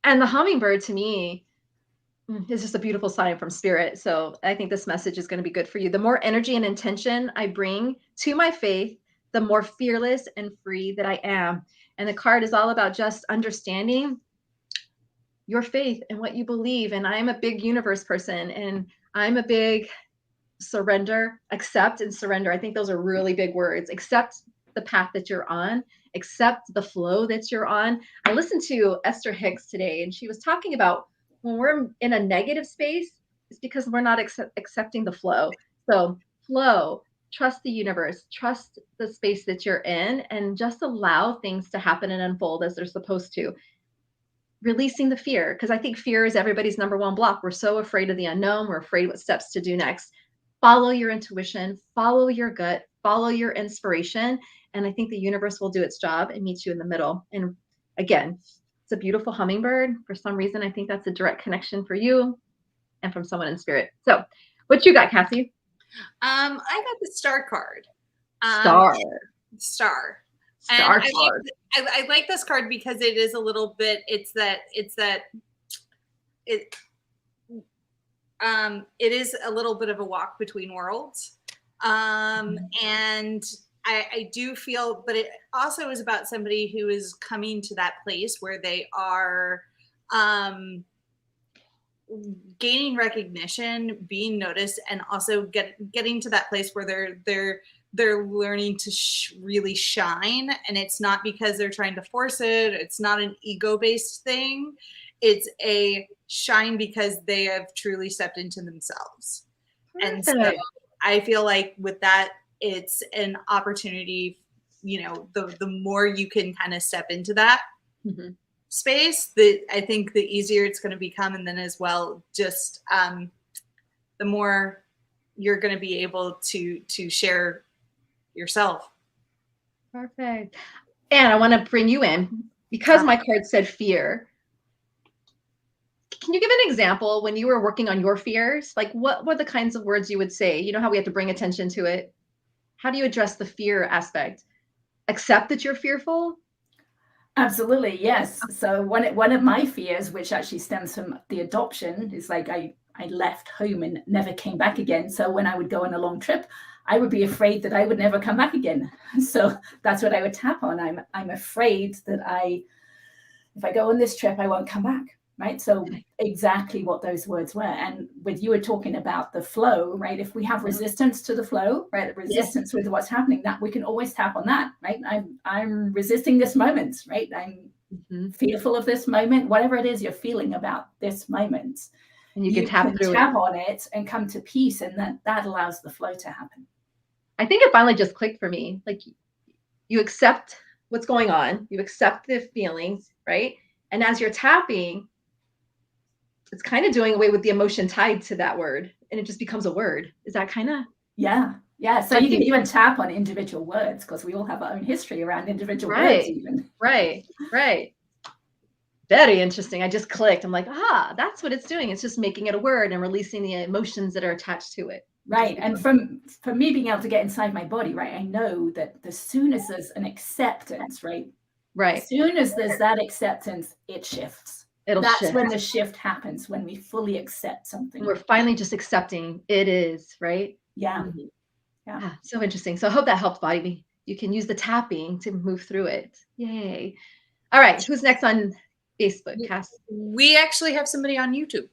S2: And the hummingbird to me is just a beautiful sign from spirit. So I think this message is going to be good for you. The more energy and intention I bring to my faith, the more fearless and free that I am. And the card is all about just understanding your faith and what you believe. And I'm a big universe person, and I'm a big surrender, accept and surrender. I think those are really big words. Accept the path that you're on, accept the flow that you're on. I listened to Esther Hicks today, and she was talking about when we're in a negative space, it's because we're not accepting the flow. So flow, trust the universe, trust the space that you're in, and just allow things to happen and unfold as they're supposed to. Releasing the fear, because I think fear is everybody's number one block. We're so afraid of the unknown. We're afraid what steps to do next. Follow your intuition, follow your gut, follow your inspiration. And I think the universe will do its job and meet you in the middle. And again, it's a beautiful hummingbird. For some reason, I think that's a direct connection for you and from someone in spirit. So what you got, Cassie?
S1: I got the star card.
S2: Star
S1: And
S2: card.
S1: I like this card because it is a little bit, it is a little bit of a walk between worlds. And I do feel, but it also is about somebody who is coming to that place where they are gaining recognition, being noticed, and also getting to that place where they're learning to really shine. And it's not because they're trying to force it. It's not an ego-based thing. It's a shine because they have truly stepped into themselves. And so I feel like with that, it's an opportunity, the more you can kind of step into that space, I think the easier it's going to become. And then as well, just the more you're going to be able to share yourself.
S2: Perfect. And I want to bring you in because my card said fear. Can you give an example when you were working on your fears? Like what were the kinds of words you would say? You know how we have to bring attention to it? How do you address the fear aspect? Accept that you're fearful?
S3: Absolutely, yes. So one of my fears, which actually stems from the adoption, is like I left home and never came back again. So when I would go on a long trip, I would be afraid that I would never come back again. So that's what I would tap on. I'm afraid that if I go on this trip, I won't come back. Right. So exactly what those words were. And with you were talking about the flow, right? If we have resistance to the flow, right? Resistance with what's happening, that we can always tap on that, right? I'm resisting this moment, right? I'm fearful of this moment, whatever it is you're feeling about this moment.
S2: And you can tap
S3: on it and come to peace. And that allows the flow to happen.
S2: I think it finally just clicked for me. Like you accept what's going on, you accept the feelings, right? And as you're tapping, it's kind of doing away with the emotion tied to that word, and it just becomes a word. Is that kind of?
S3: Yeah. So you can even tap on individual words because we all have our own history around individual words even.
S2: Right. Very interesting. I just clicked. I'm like, that's what it's doing. It's just making it a word and releasing the emotions that are attached to it.
S3: Right. And from me being able to get inside my body, right, I know that as soon as there's an acceptance, right? As soon as there's that acceptance, it shifts. That's when the shift happens, when we fully accept something.
S2: We're finally just accepting it is, right?
S3: Yeah.
S2: So interesting. So I hope that helped, Bobby. You can use the tapping to move through it. Yay. All right. Who's next on Facebook, Cass?
S1: We actually have somebody on YouTube.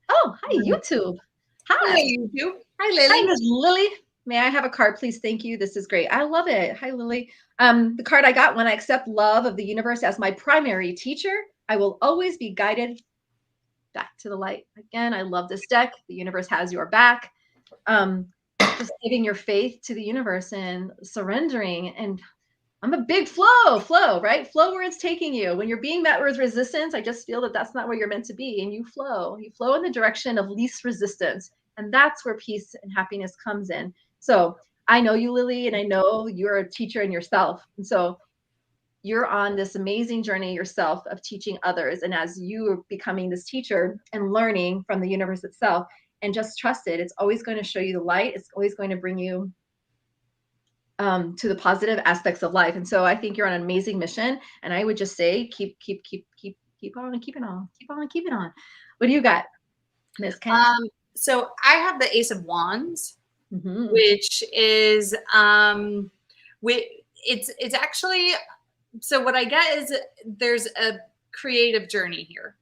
S2: Oh, hi, YouTube.
S1: Hi, YouTube. Hi, Lily.
S2: Hi, Ms. Lily. May I have a card, please? Thank you. This is great. I love it. Hi, Lily. The card I got: when I accept love of the universe as my primary teacher, I will always be guided back to the light. Again, I love this deck. The universe has your back. Just giving your faith to the universe and surrendering. And I'm a big flow, right? Flow where it's taking you. When you're being met with resistance, I just feel that that's not where you're meant to be. And you flow in the direction of least resistance. And that's where peace and happiness comes in. So I know you, Lily, and I know you're a teacher in yourself. And so you're on this amazing journey yourself of teaching others. And as you are becoming this teacher and learning from the universe itself, and just trust it, it's always going to show you the light. It's always going to bring you to the positive aspects of life. And so I think you're on an amazing mission. And I would just say, keep on and keep it on. Keep on and keep it on. What do you got, Miss Ken?
S1: So I have the Ace of Wands,
S2: Mm-hmm.
S1: which is it's actually, so what I get is there's a creative journey here.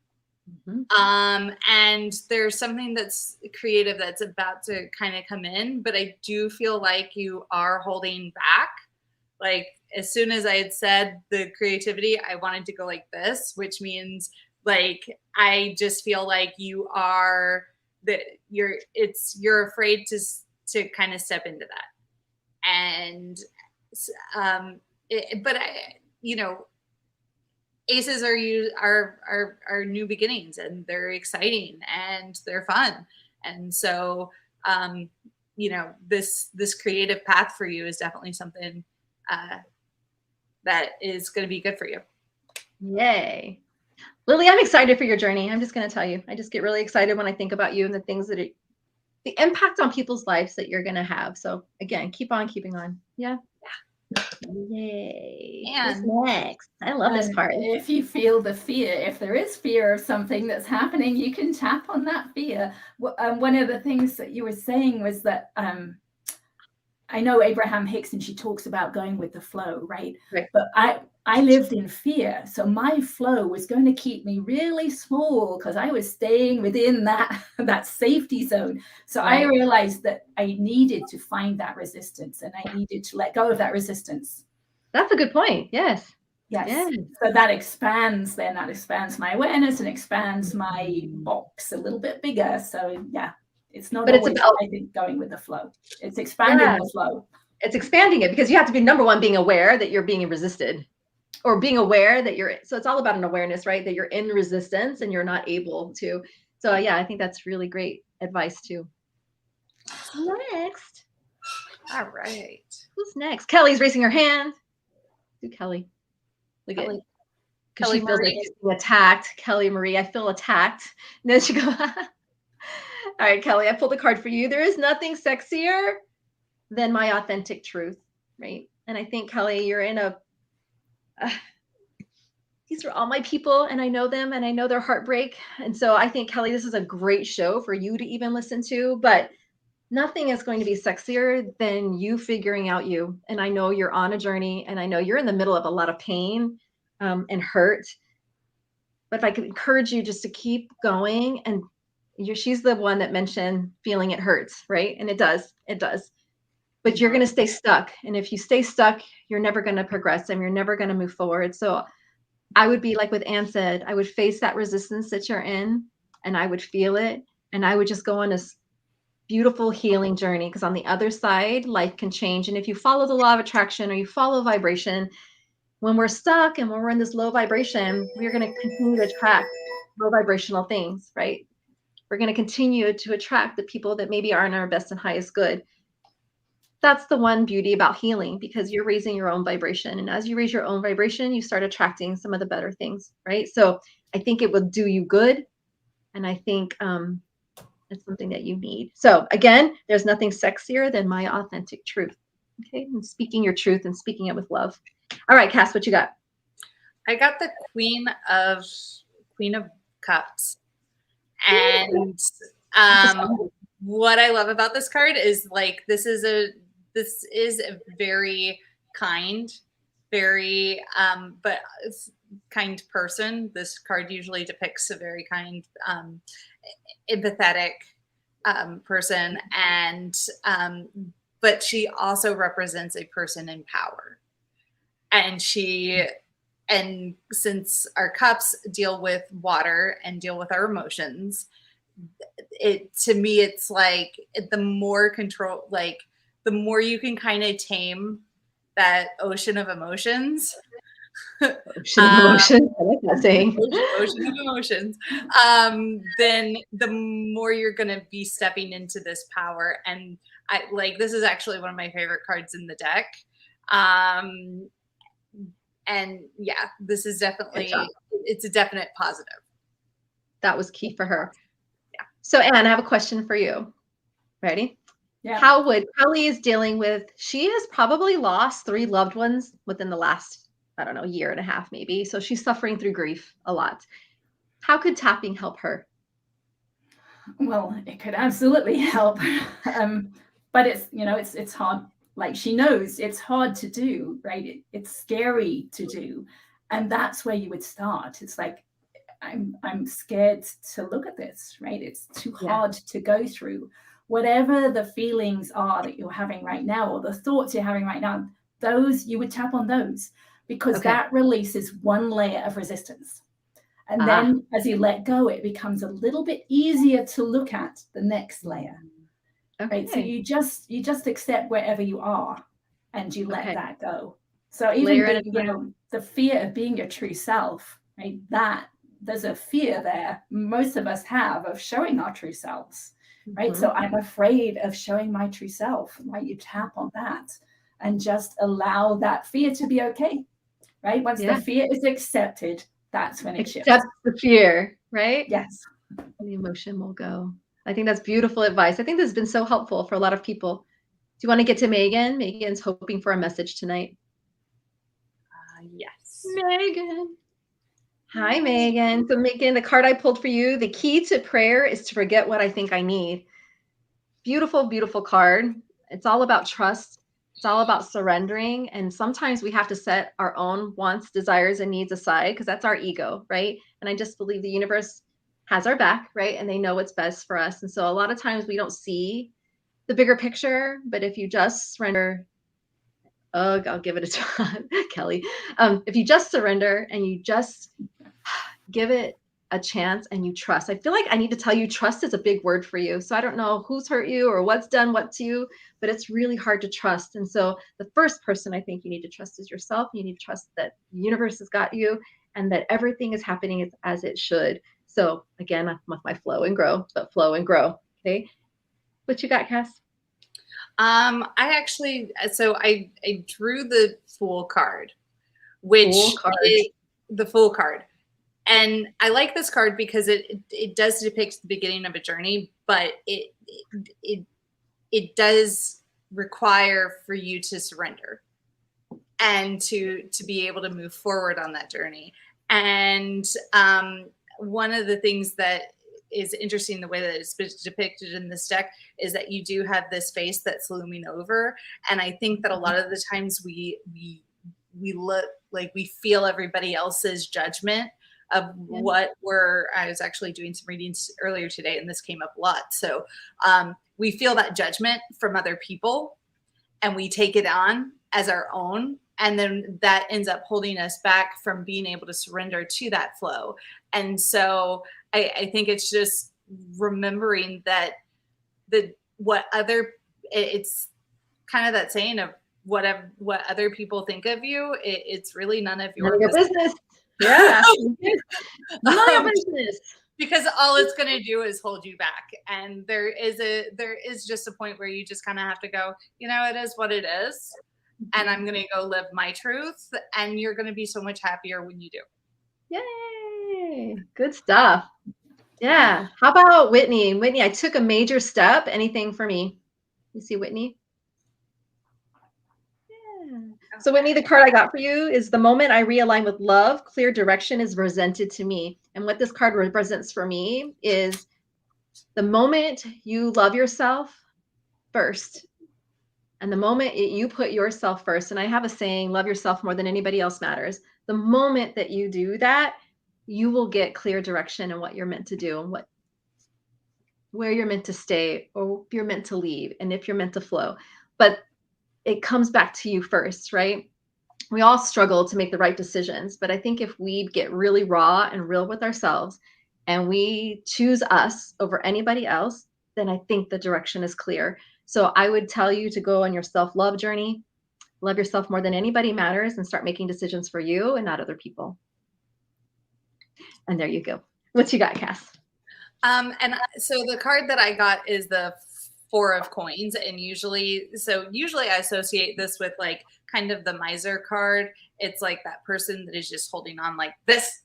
S2: Mm-hmm.
S1: And there's something that's creative that's about to kind of come in, but I do feel like you are holding back. Like as soon as I had said the creativity, I wanted to go like this, which means like I just feel like you are that you're afraid to kind of step into that. And but I, you know, aces are new beginnings, and they're exciting and they're fun. And so you know, this creative path for you is definitely something that is going to be good for you.
S2: Yay. Lily, I'm excited for your journey. I'm just going to tell you, I just get really excited when I think about you and the things that the impact on people's lives that you're going to have. So again, keep on keeping on. Yeah. Yay.
S1: And
S2: who's next? I love this part.
S3: If you feel the fear, if there is fear of something that's happening, you can tap on that fear. One of the things that you were saying was that I know Abraham Hicks, and she talks about going with the flow, right? But I lived in fear. So my flow was going to keep me really small because I was staying within that safety zone. So I realized that I needed to find that resistance, and I needed to let go of that resistance.
S2: That's a good point. Yes.
S3: Yes. So that expands my awareness and expands my box a little bit bigger. So yeah, it's not always about, I think, going with the flow. It's expanding the flow.
S2: It's expanding it, because you have to be, number one, being aware that you're being resisted, or being aware that so it's all about an awareness, right? That you're in resistance and you're not able to. So yeah, I think that's really great advice too. Next.
S1: All right.
S2: Who's next? Kelly's raising her hand. Do Kelly. Look at Kelly. Because she feels like she's being attacked. Kelly Marie, I feel attacked. And then she goes, all right, Kelly, I pulled a card for you. There is nothing sexier than my authentic truth, right? And I think, Kelly, you're in these are all my people, and I know them, and I know their heartbreak. And so I think, Kelly, this is a great show for you to even listen to, but nothing is going to be sexier than you figuring out you. And I know you're on a journey, and I know you're in the middle of a lot of pain and hurt. But if I could encourage you just to keep going, and she's the one that mentioned feeling it hurts, right? And it does. But you're going to stay stuck. And if you stay stuck, you're never going to progress, and you're never going to move forward. So I would be like what Ann said, I would face that resistance that you're in, and I would feel it. And I would just go on this beautiful healing journey, because on the other side, life can change. And if you follow the law of attraction, or you follow vibration, when we're stuck and when we're in this low vibration, we're going to continue to attract low vibrational things, right? We're going to continue to attract the people that maybe aren't our best and highest good. That's the one beauty about healing, because you're raising your own vibration. And as you raise your own vibration, you start attracting some of the better things, right? So I think it will do you good. And I think it's something that you need. So again, there's nothing sexier than my authentic truth. Okay. And speaking your truth and speaking it with love. All right, Cass, what you got?
S1: I got the Queen of Cups. And what I love about this card is, like, this is a very kind, very but kind person. This card usually depicts a very kind, empathetic person, and but she also represents a person in power. And since our cups deal with water and deal with our emotions, to me, it's like the more control, like the more you can kind of tame that ocean of emotions,
S2: Ocean of emotions. I like that saying.
S1: Ocean of emotions. Then the more you're going to be stepping into this power. And I like, this is actually one of my favorite cards in the deck. And yeah, this is definitely, it's a definite positive.
S2: That was key for her.
S1: Yeah.
S2: So Anne, I have a question for you. Ready?
S3: Yeah.
S2: How would Kelly is dealing with, she has probably lost 3 loved ones within the last, I don't know, year and a half maybe. So she's suffering through grief a lot. How could tapping help her?
S3: Well, it could absolutely help. But it's, you know, it's hard. Like, she knows it's hard to do, right? It's scary to do. And that's where you would start. It's like, I'm scared to look at this, right? It's too hard to go through. Whatever the feelings are that you're having right now, or the thoughts you're having right now, those, you would tap on those, because that releases one layer of resistance. And then as you let go, it becomes a little bit easier to look at the next layer. Right. So you just accept wherever you are and you let that go. So even being, you know, the fear of being your true self, right? That there's a fear there most of us have of showing our true selves. Right. So I'm afraid of showing my true self. Right. You tap on that and just allow that fear to be okay. Right. Once the fear is accepted, that's when it shifts.
S2: Accept the fear, right?
S3: Yes.
S2: The emotion will go. I think that's beautiful advice. I think this has been so helpful for a lot of people. Do you want to get to Megan? Megan's hoping for a message tonight.
S1: Yes.
S2: Megan. Hi, Megan. So Megan, the card I pulled for you, the key to prayer is to forget what I think I need. Beautiful, beautiful card. It's all about trust. It's all about surrendering. And sometimes we have to set our own wants, desires, and needs aside because that's our ego, right? And I just believe the universe has our back, right? And they know what's best for us. And so a lot of times we don't see the bigger picture, but if you just surrender, I'll give it a shot, Kelly. If you just surrender and you just give it a chance and you trust. I feel like I need to tell you trust is a big word for you. So I don't know who's hurt you or what's done what to you, but it's really hard to trust. And so the first person I think you need to trust is yourself. You need to trust that the universe has got you and that everything is happening as it should. So again, I'm with my flow and grow, but flow and grow. Okay. What you got, Cass?
S1: I actually, so I drew the Fool card, which is the Fool card. And I like this card because it does depict the beginning of a journey, but it does require for you to surrender and to be able to move forward on that journey. And one of the things that is interesting, the way that it's depicted in this deck, is that you do have this face that's looming over. And I think that a lot of the times we look like we feel everybody else's judgment of what I was actually doing some readings earlier today, and this came up a lot. So we feel that judgment from other people and we take it on as our own. And then that ends up holding us back from being able to surrender to that flow. And so I think it's just remembering that it's kind of that saying of what other people think of you, it's really none of your
S2: business. Yeah. None of your business.
S1: Because all it's going to do is hold you back. And there is just a point where you just kind of have to go, you know, it is what it is. And I'm going to go live my truth. And you're going to be so much happier when you do.
S2: Yay. Good stuff. Yeah. How about Whitney? Whitney, I took a major step. Anything for me? You see Whitney? Yeah. So Whitney, the card I got for you is the moment I realign with love, clear direction is presented to me. And what this card represents for me is the moment you love yourself first. And the moment you put yourself first, and I have a saying, love yourself more than anybody else matters. The moment that you do that, you will get clear direction in what you're meant to do and where you're meant to stay or if you're meant to leave and if you're meant to flow. But it comes back to you first, right? We all struggle to make the right decisions, but I think if we get really raw and real with ourselves and we choose us over anybody else, then I think the direction is clear. So I would tell you to go on your self-love journey, Love yourself more than anybody matters and start making decisions for you and not other people. And there you go. What you got, Cass?
S1: And so the card that I got is the Four of Coins, and usually I associate this with like kind of the miser card. It's like that person that is just holding on like this.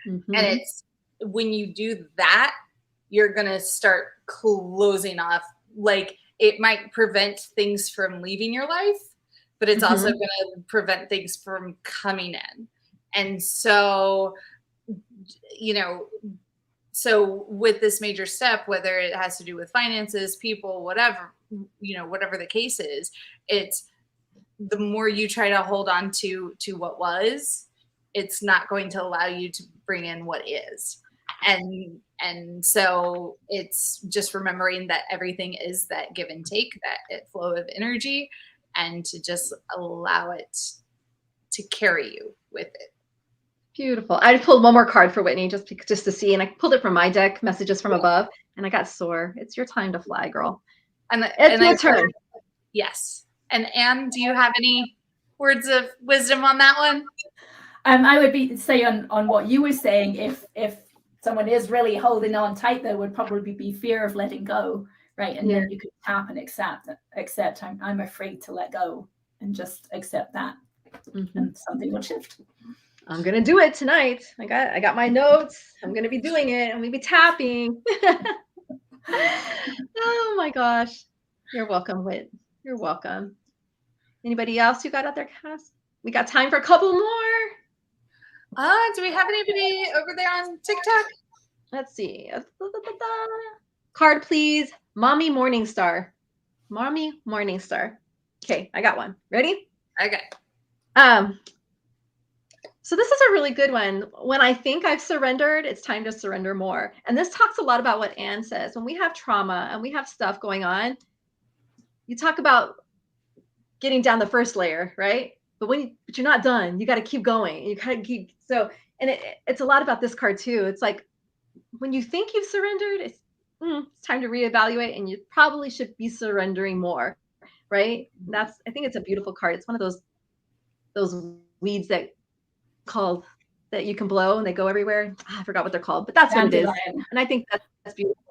S1: Mm-hmm. And it's when you do that, you're going to start closing off. Like it might prevent things from leaving your life, but it's also going to prevent things from coming in. And so, you know, so with this major step, whether it has to do with finances, people, whatever, you know, whatever the case is, it's the more you try to hold on to what was, it's not going to allow you to bring in what is. And so it's just remembering that everything is that give and take, that flow of energy, and to just allow it to carry you with it.
S2: Beautiful. I pulled one more card for Whitney just to see, and I pulled it from my deck, Messages from Above, and I got sore. It's your time to fly, girl. It's your turn.
S1: Yes. And Anne, do you have any words of wisdom on that one?
S3: I would say on what you were saying, if someone is really holding on tight, there would probably be fear of letting go, right? And then you could tap and accept. I'm afraid to let go, and just accept that, and something will shift.
S2: I'm gonna do it tonight. I got my notes. I'm gonna be doing it. I'm gonna be tapping. Oh my gosh. You're welcome, Whit. You're welcome. Anybody else you got out there, Cass? We got time for a couple more.
S1: Do we have anybody over there on TikTok?
S2: Let's see. Card, please. Mommy Morningstar. Mommy Morningstar. Okay, I got one. Ready?
S1: Okay.
S2: So this is a really good one. When I think I've surrendered, it's time to surrender more. And this talks a lot about what Anne says. When we have trauma and we have stuff going on, you talk about getting down the first layer, right? But you're not done. You got to keep going. You got to keep. So, and it's a lot about this card too. It's like when you think you've surrendered, it's time to reevaluate, and you probably should be surrendering more, right? I think it's a beautiful card. It's one of those weeds that you can blow and they go everywhere. I forgot what they're called, but that's what it is. And I think that's beautiful.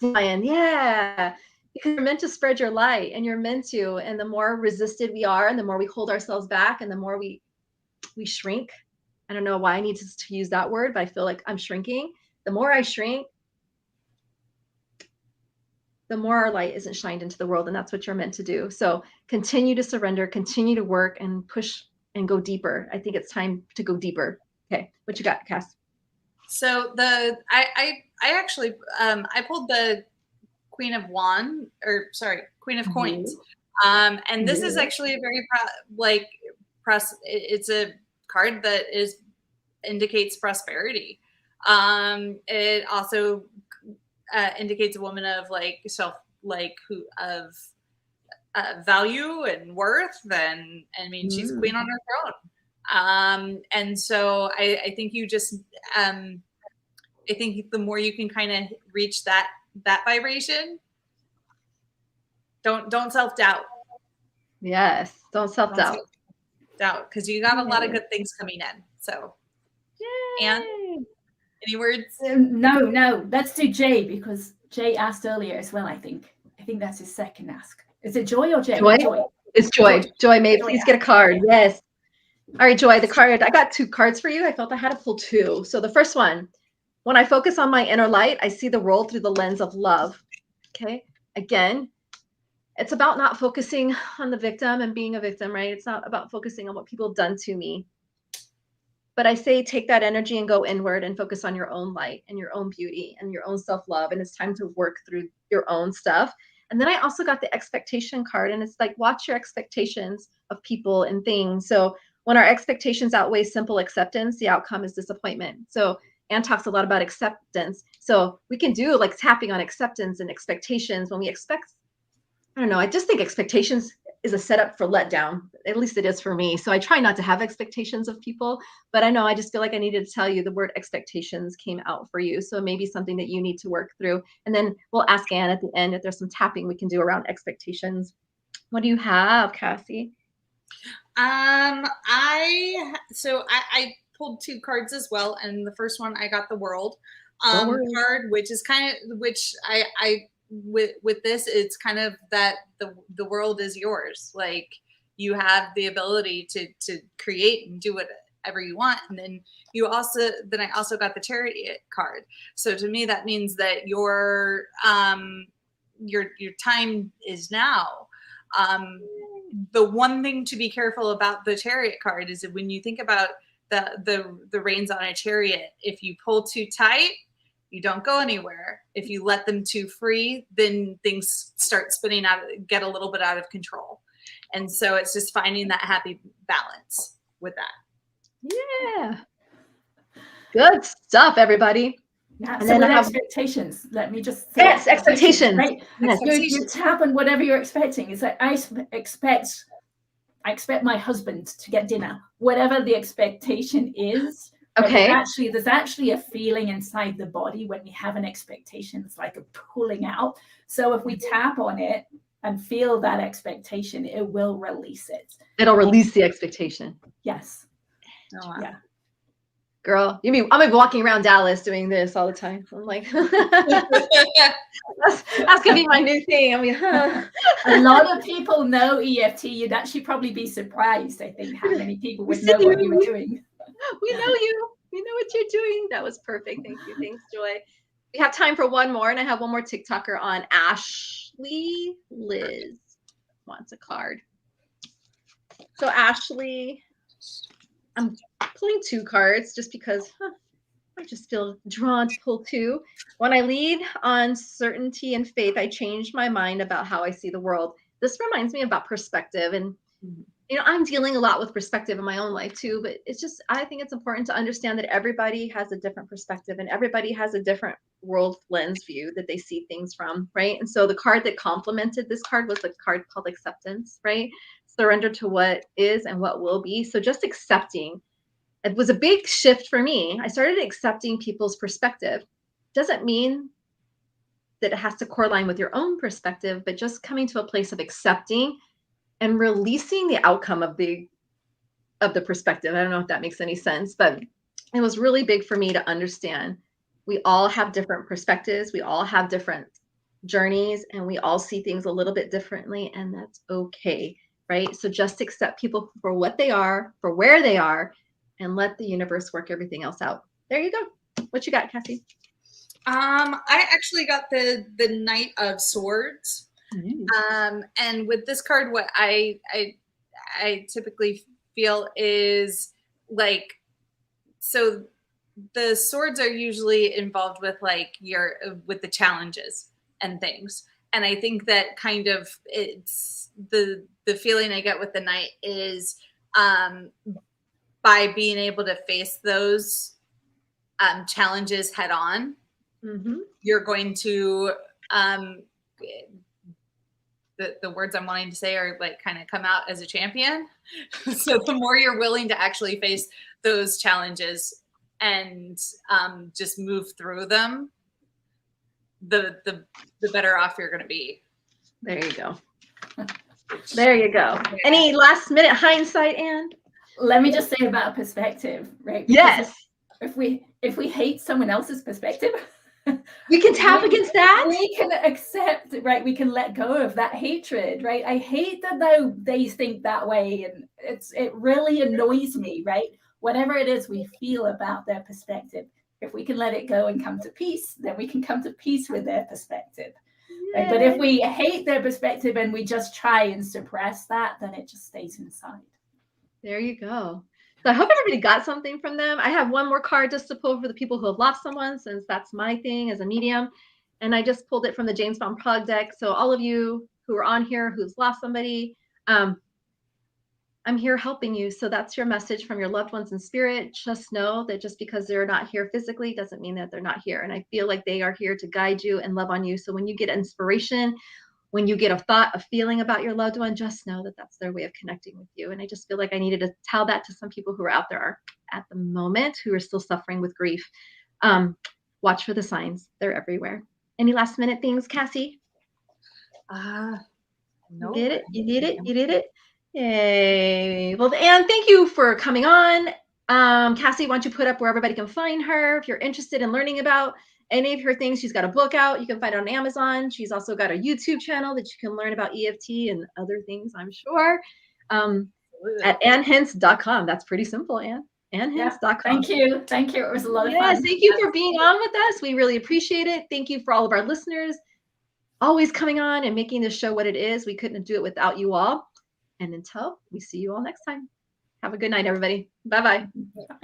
S2: Lion, yeah. Because you're meant to spread your light, and you're meant to, and the more resisted we are, and the more we hold ourselves back, and the more we shrink. I don't know why I need to use that word, but I feel like I'm shrinking. The more I shrink, the more our light isn't shined into the world, and that's what you're meant to do. So continue to surrender, continue to work, and push and go deeper. I think it's time to go deeper. Okay, what you got, Cass?
S1: So I actually I pulled the Queen of Coins. And this is actually a very it's a card that indicates prosperity. It also indicates a woman of value and worth. And I mean, she's queen on her throne. And so I think you just I think the more you can kind of reach that vibration, don't self-doubt.
S2: Yes, don't self-doubt.
S1: Because you got a lot of good things coming in. So, Anne, any words?
S3: No. Let's do Jay, because Jay asked earlier as well. I think that's his second ask. Is it Joy or Jay?
S2: Joy. It's Joy. Joy, may please get a card. Yes. All right, Joy. The card. I got 2 cards for you. I felt I had to pull 2. So the first one. When I focus on my inner light, I see the world through the lens of love. Okay. Again, it's about not focusing on the victim and being a victim, right? It's not about focusing on what people have done to me. But I say, take that energy and go inward and focus on your own light and your own beauty and your own self-love. And it's time to work through your own stuff. And then I also got the expectation card, and it's like, watch your expectations of people and things. So when our expectations outweigh simple acceptance, the outcome is disappointment. So Anne talks a lot about acceptance. So we can do like tapping on acceptance and expectations when we expect. I don't know. I just think expectations is a setup for letdown. At least it is for me. So I try not to have expectations of people, but I know I just feel like I needed to tell you the word expectations came out for you. So maybe something that you need to work through. And then we'll ask Anne at the end if there's some tapping we can do around expectations. What do you have, Cassie?
S1: I pulled 2 cards as well, and the first one I got the World card, which is I with this, it's kind of that the world is yours. Like, you have the ability to create and do whatever you want. And then I also got the Chariot card. So to me, that means that your time is now. The one thing to be careful about the Chariot card is that when you think about the reins on a chariot, if you pull too tight, you don't go anywhere. If you let them too free, then things start spinning out, get a little bit out of control. And so it's just finding that happy balance with that.
S2: Yeah. Good stuff, everybody.
S3: Yeah,
S2: And
S3: so
S2: then
S3: expectations. Let me just say
S2: yes, expectations.
S3: Right?
S2: Yes.
S3: You tap on whatever you're expecting. It's like I expect my husband to get dinner. Whatever the expectation is.
S2: Okay.
S3: There's actually a feeling inside the body when we have an expectation. It's like a pulling out. So if we tap on it and feel that expectation, it will release it.
S2: It'll release the expectation.
S3: Yes.
S1: Oh, wow.
S3: Yeah.
S2: Girl, I'm gonna be walking around Dallas doing this all the time. I'm like, that's gonna be my new thing. I mean,
S3: a lot of people know EFT. You'd actually probably be surprised, I think, how many people would know what you were doing.
S2: We know you. We know what you're doing. That was perfect. Thank you. Thanks, Joy. We have time for one more, and I have one more TikToker on. Ashley Liz wants a card. So Ashley, I'm pulling 2 cards just because I just feel drawn to pull 2. When I lead on certainty and faith, I change my mind about how I see the world. This reminds me about perspective, and I'm dealing a lot with perspective in my own life too, but I think it's important to understand that everybody has a different perspective and everybody has a different world lens view that they see things from, right? And so the card that complemented this card was the card called acceptance, right? Surrender to what is and what will be. So just accepting. It was a big shift for me. I started accepting people's perspective. Doesn't mean that it has to correlate with your own perspective, but just coming to a place of accepting and releasing the outcome of the perspective. I don't know if that makes any sense, but it was really big for me to understand we all have different perspectives. We all have different journeys, and we all see things a little bit differently, and that's okay, right? So just accept people for what they are, for where they are, and let the universe work everything else out. There you go. What you got, Cassie?
S1: I actually got the Knight of Swords. And with this card, what I typically feel is like, so the swords are usually involved with like with the challenges and things. And I think that kind of it's the feeling I get with the Knight is by being able to face those challenges head on, you're going to the words I'm wanting to say are like kind of come out as a champion. So the more you're willing to actually face those challenges and just move through them, the better off you're going to be.
S2: There you go. There you go. Any last minute hindsight, Ann?
S3: Let me just say about perspective, right? Because
S2: yes.
S3: If we hate someone else's perspective,
S2: we can tap against that.
S3: We can accept, right? We can let go of that hatred, right? I hate that they think that way, and it really annoys me, right? Whatever it is we feel about their perspective, if we can let it go and come to peace, then we can come to peace with their perspective. Right? But if we hate their perspective and we just try and suppress that, then it just stays inside.
S2: There you go. So I hope everybody got something from them. I have one more card just to pull for the people who have lost someone, since that's my thing as a medium. And I just pulled it from the James Bond Prog deck. So all of you who are on here who's lost somebody, I'm here helping you. So that's your message from your loved ones in spirit. Just know that just because they're not here physically doesn't mean that they're not here. And I feel like they are here to guide you and love on you. So when you get inspiration, when you get a thought, a feeling about your loved one, just know that that's their way of connecting with you. And I just feel like I needed to tell that to some people who are out there at the moment who are still suffering with grief. Watch for the signs. They're everywhere. Any last minute things, Cassie?
S1: No.
S2: You did it. You did it. Yay. Well, Ann, thank you for coming on. Cassie, why don't you put up where everybody can find her if you're interested in learning about any of her things. She's got a book out. You can find it on Amazon. She's also got a YouTube channel that you can learn about EFT and other things, I'm sure. At annhince.com. That's pretty simple, Ann. Annhince.com.
S3: Thank you. Thank you. It was a lot of fun.
S2: Yes, thank you for being on with us. We really appreciate it. Thank you for all of our listeners always coming on and making this show what it is. We couldn't do it without you all. And until we see you all next time, have a good night, everybody. Bye-bye.
S3: Bye.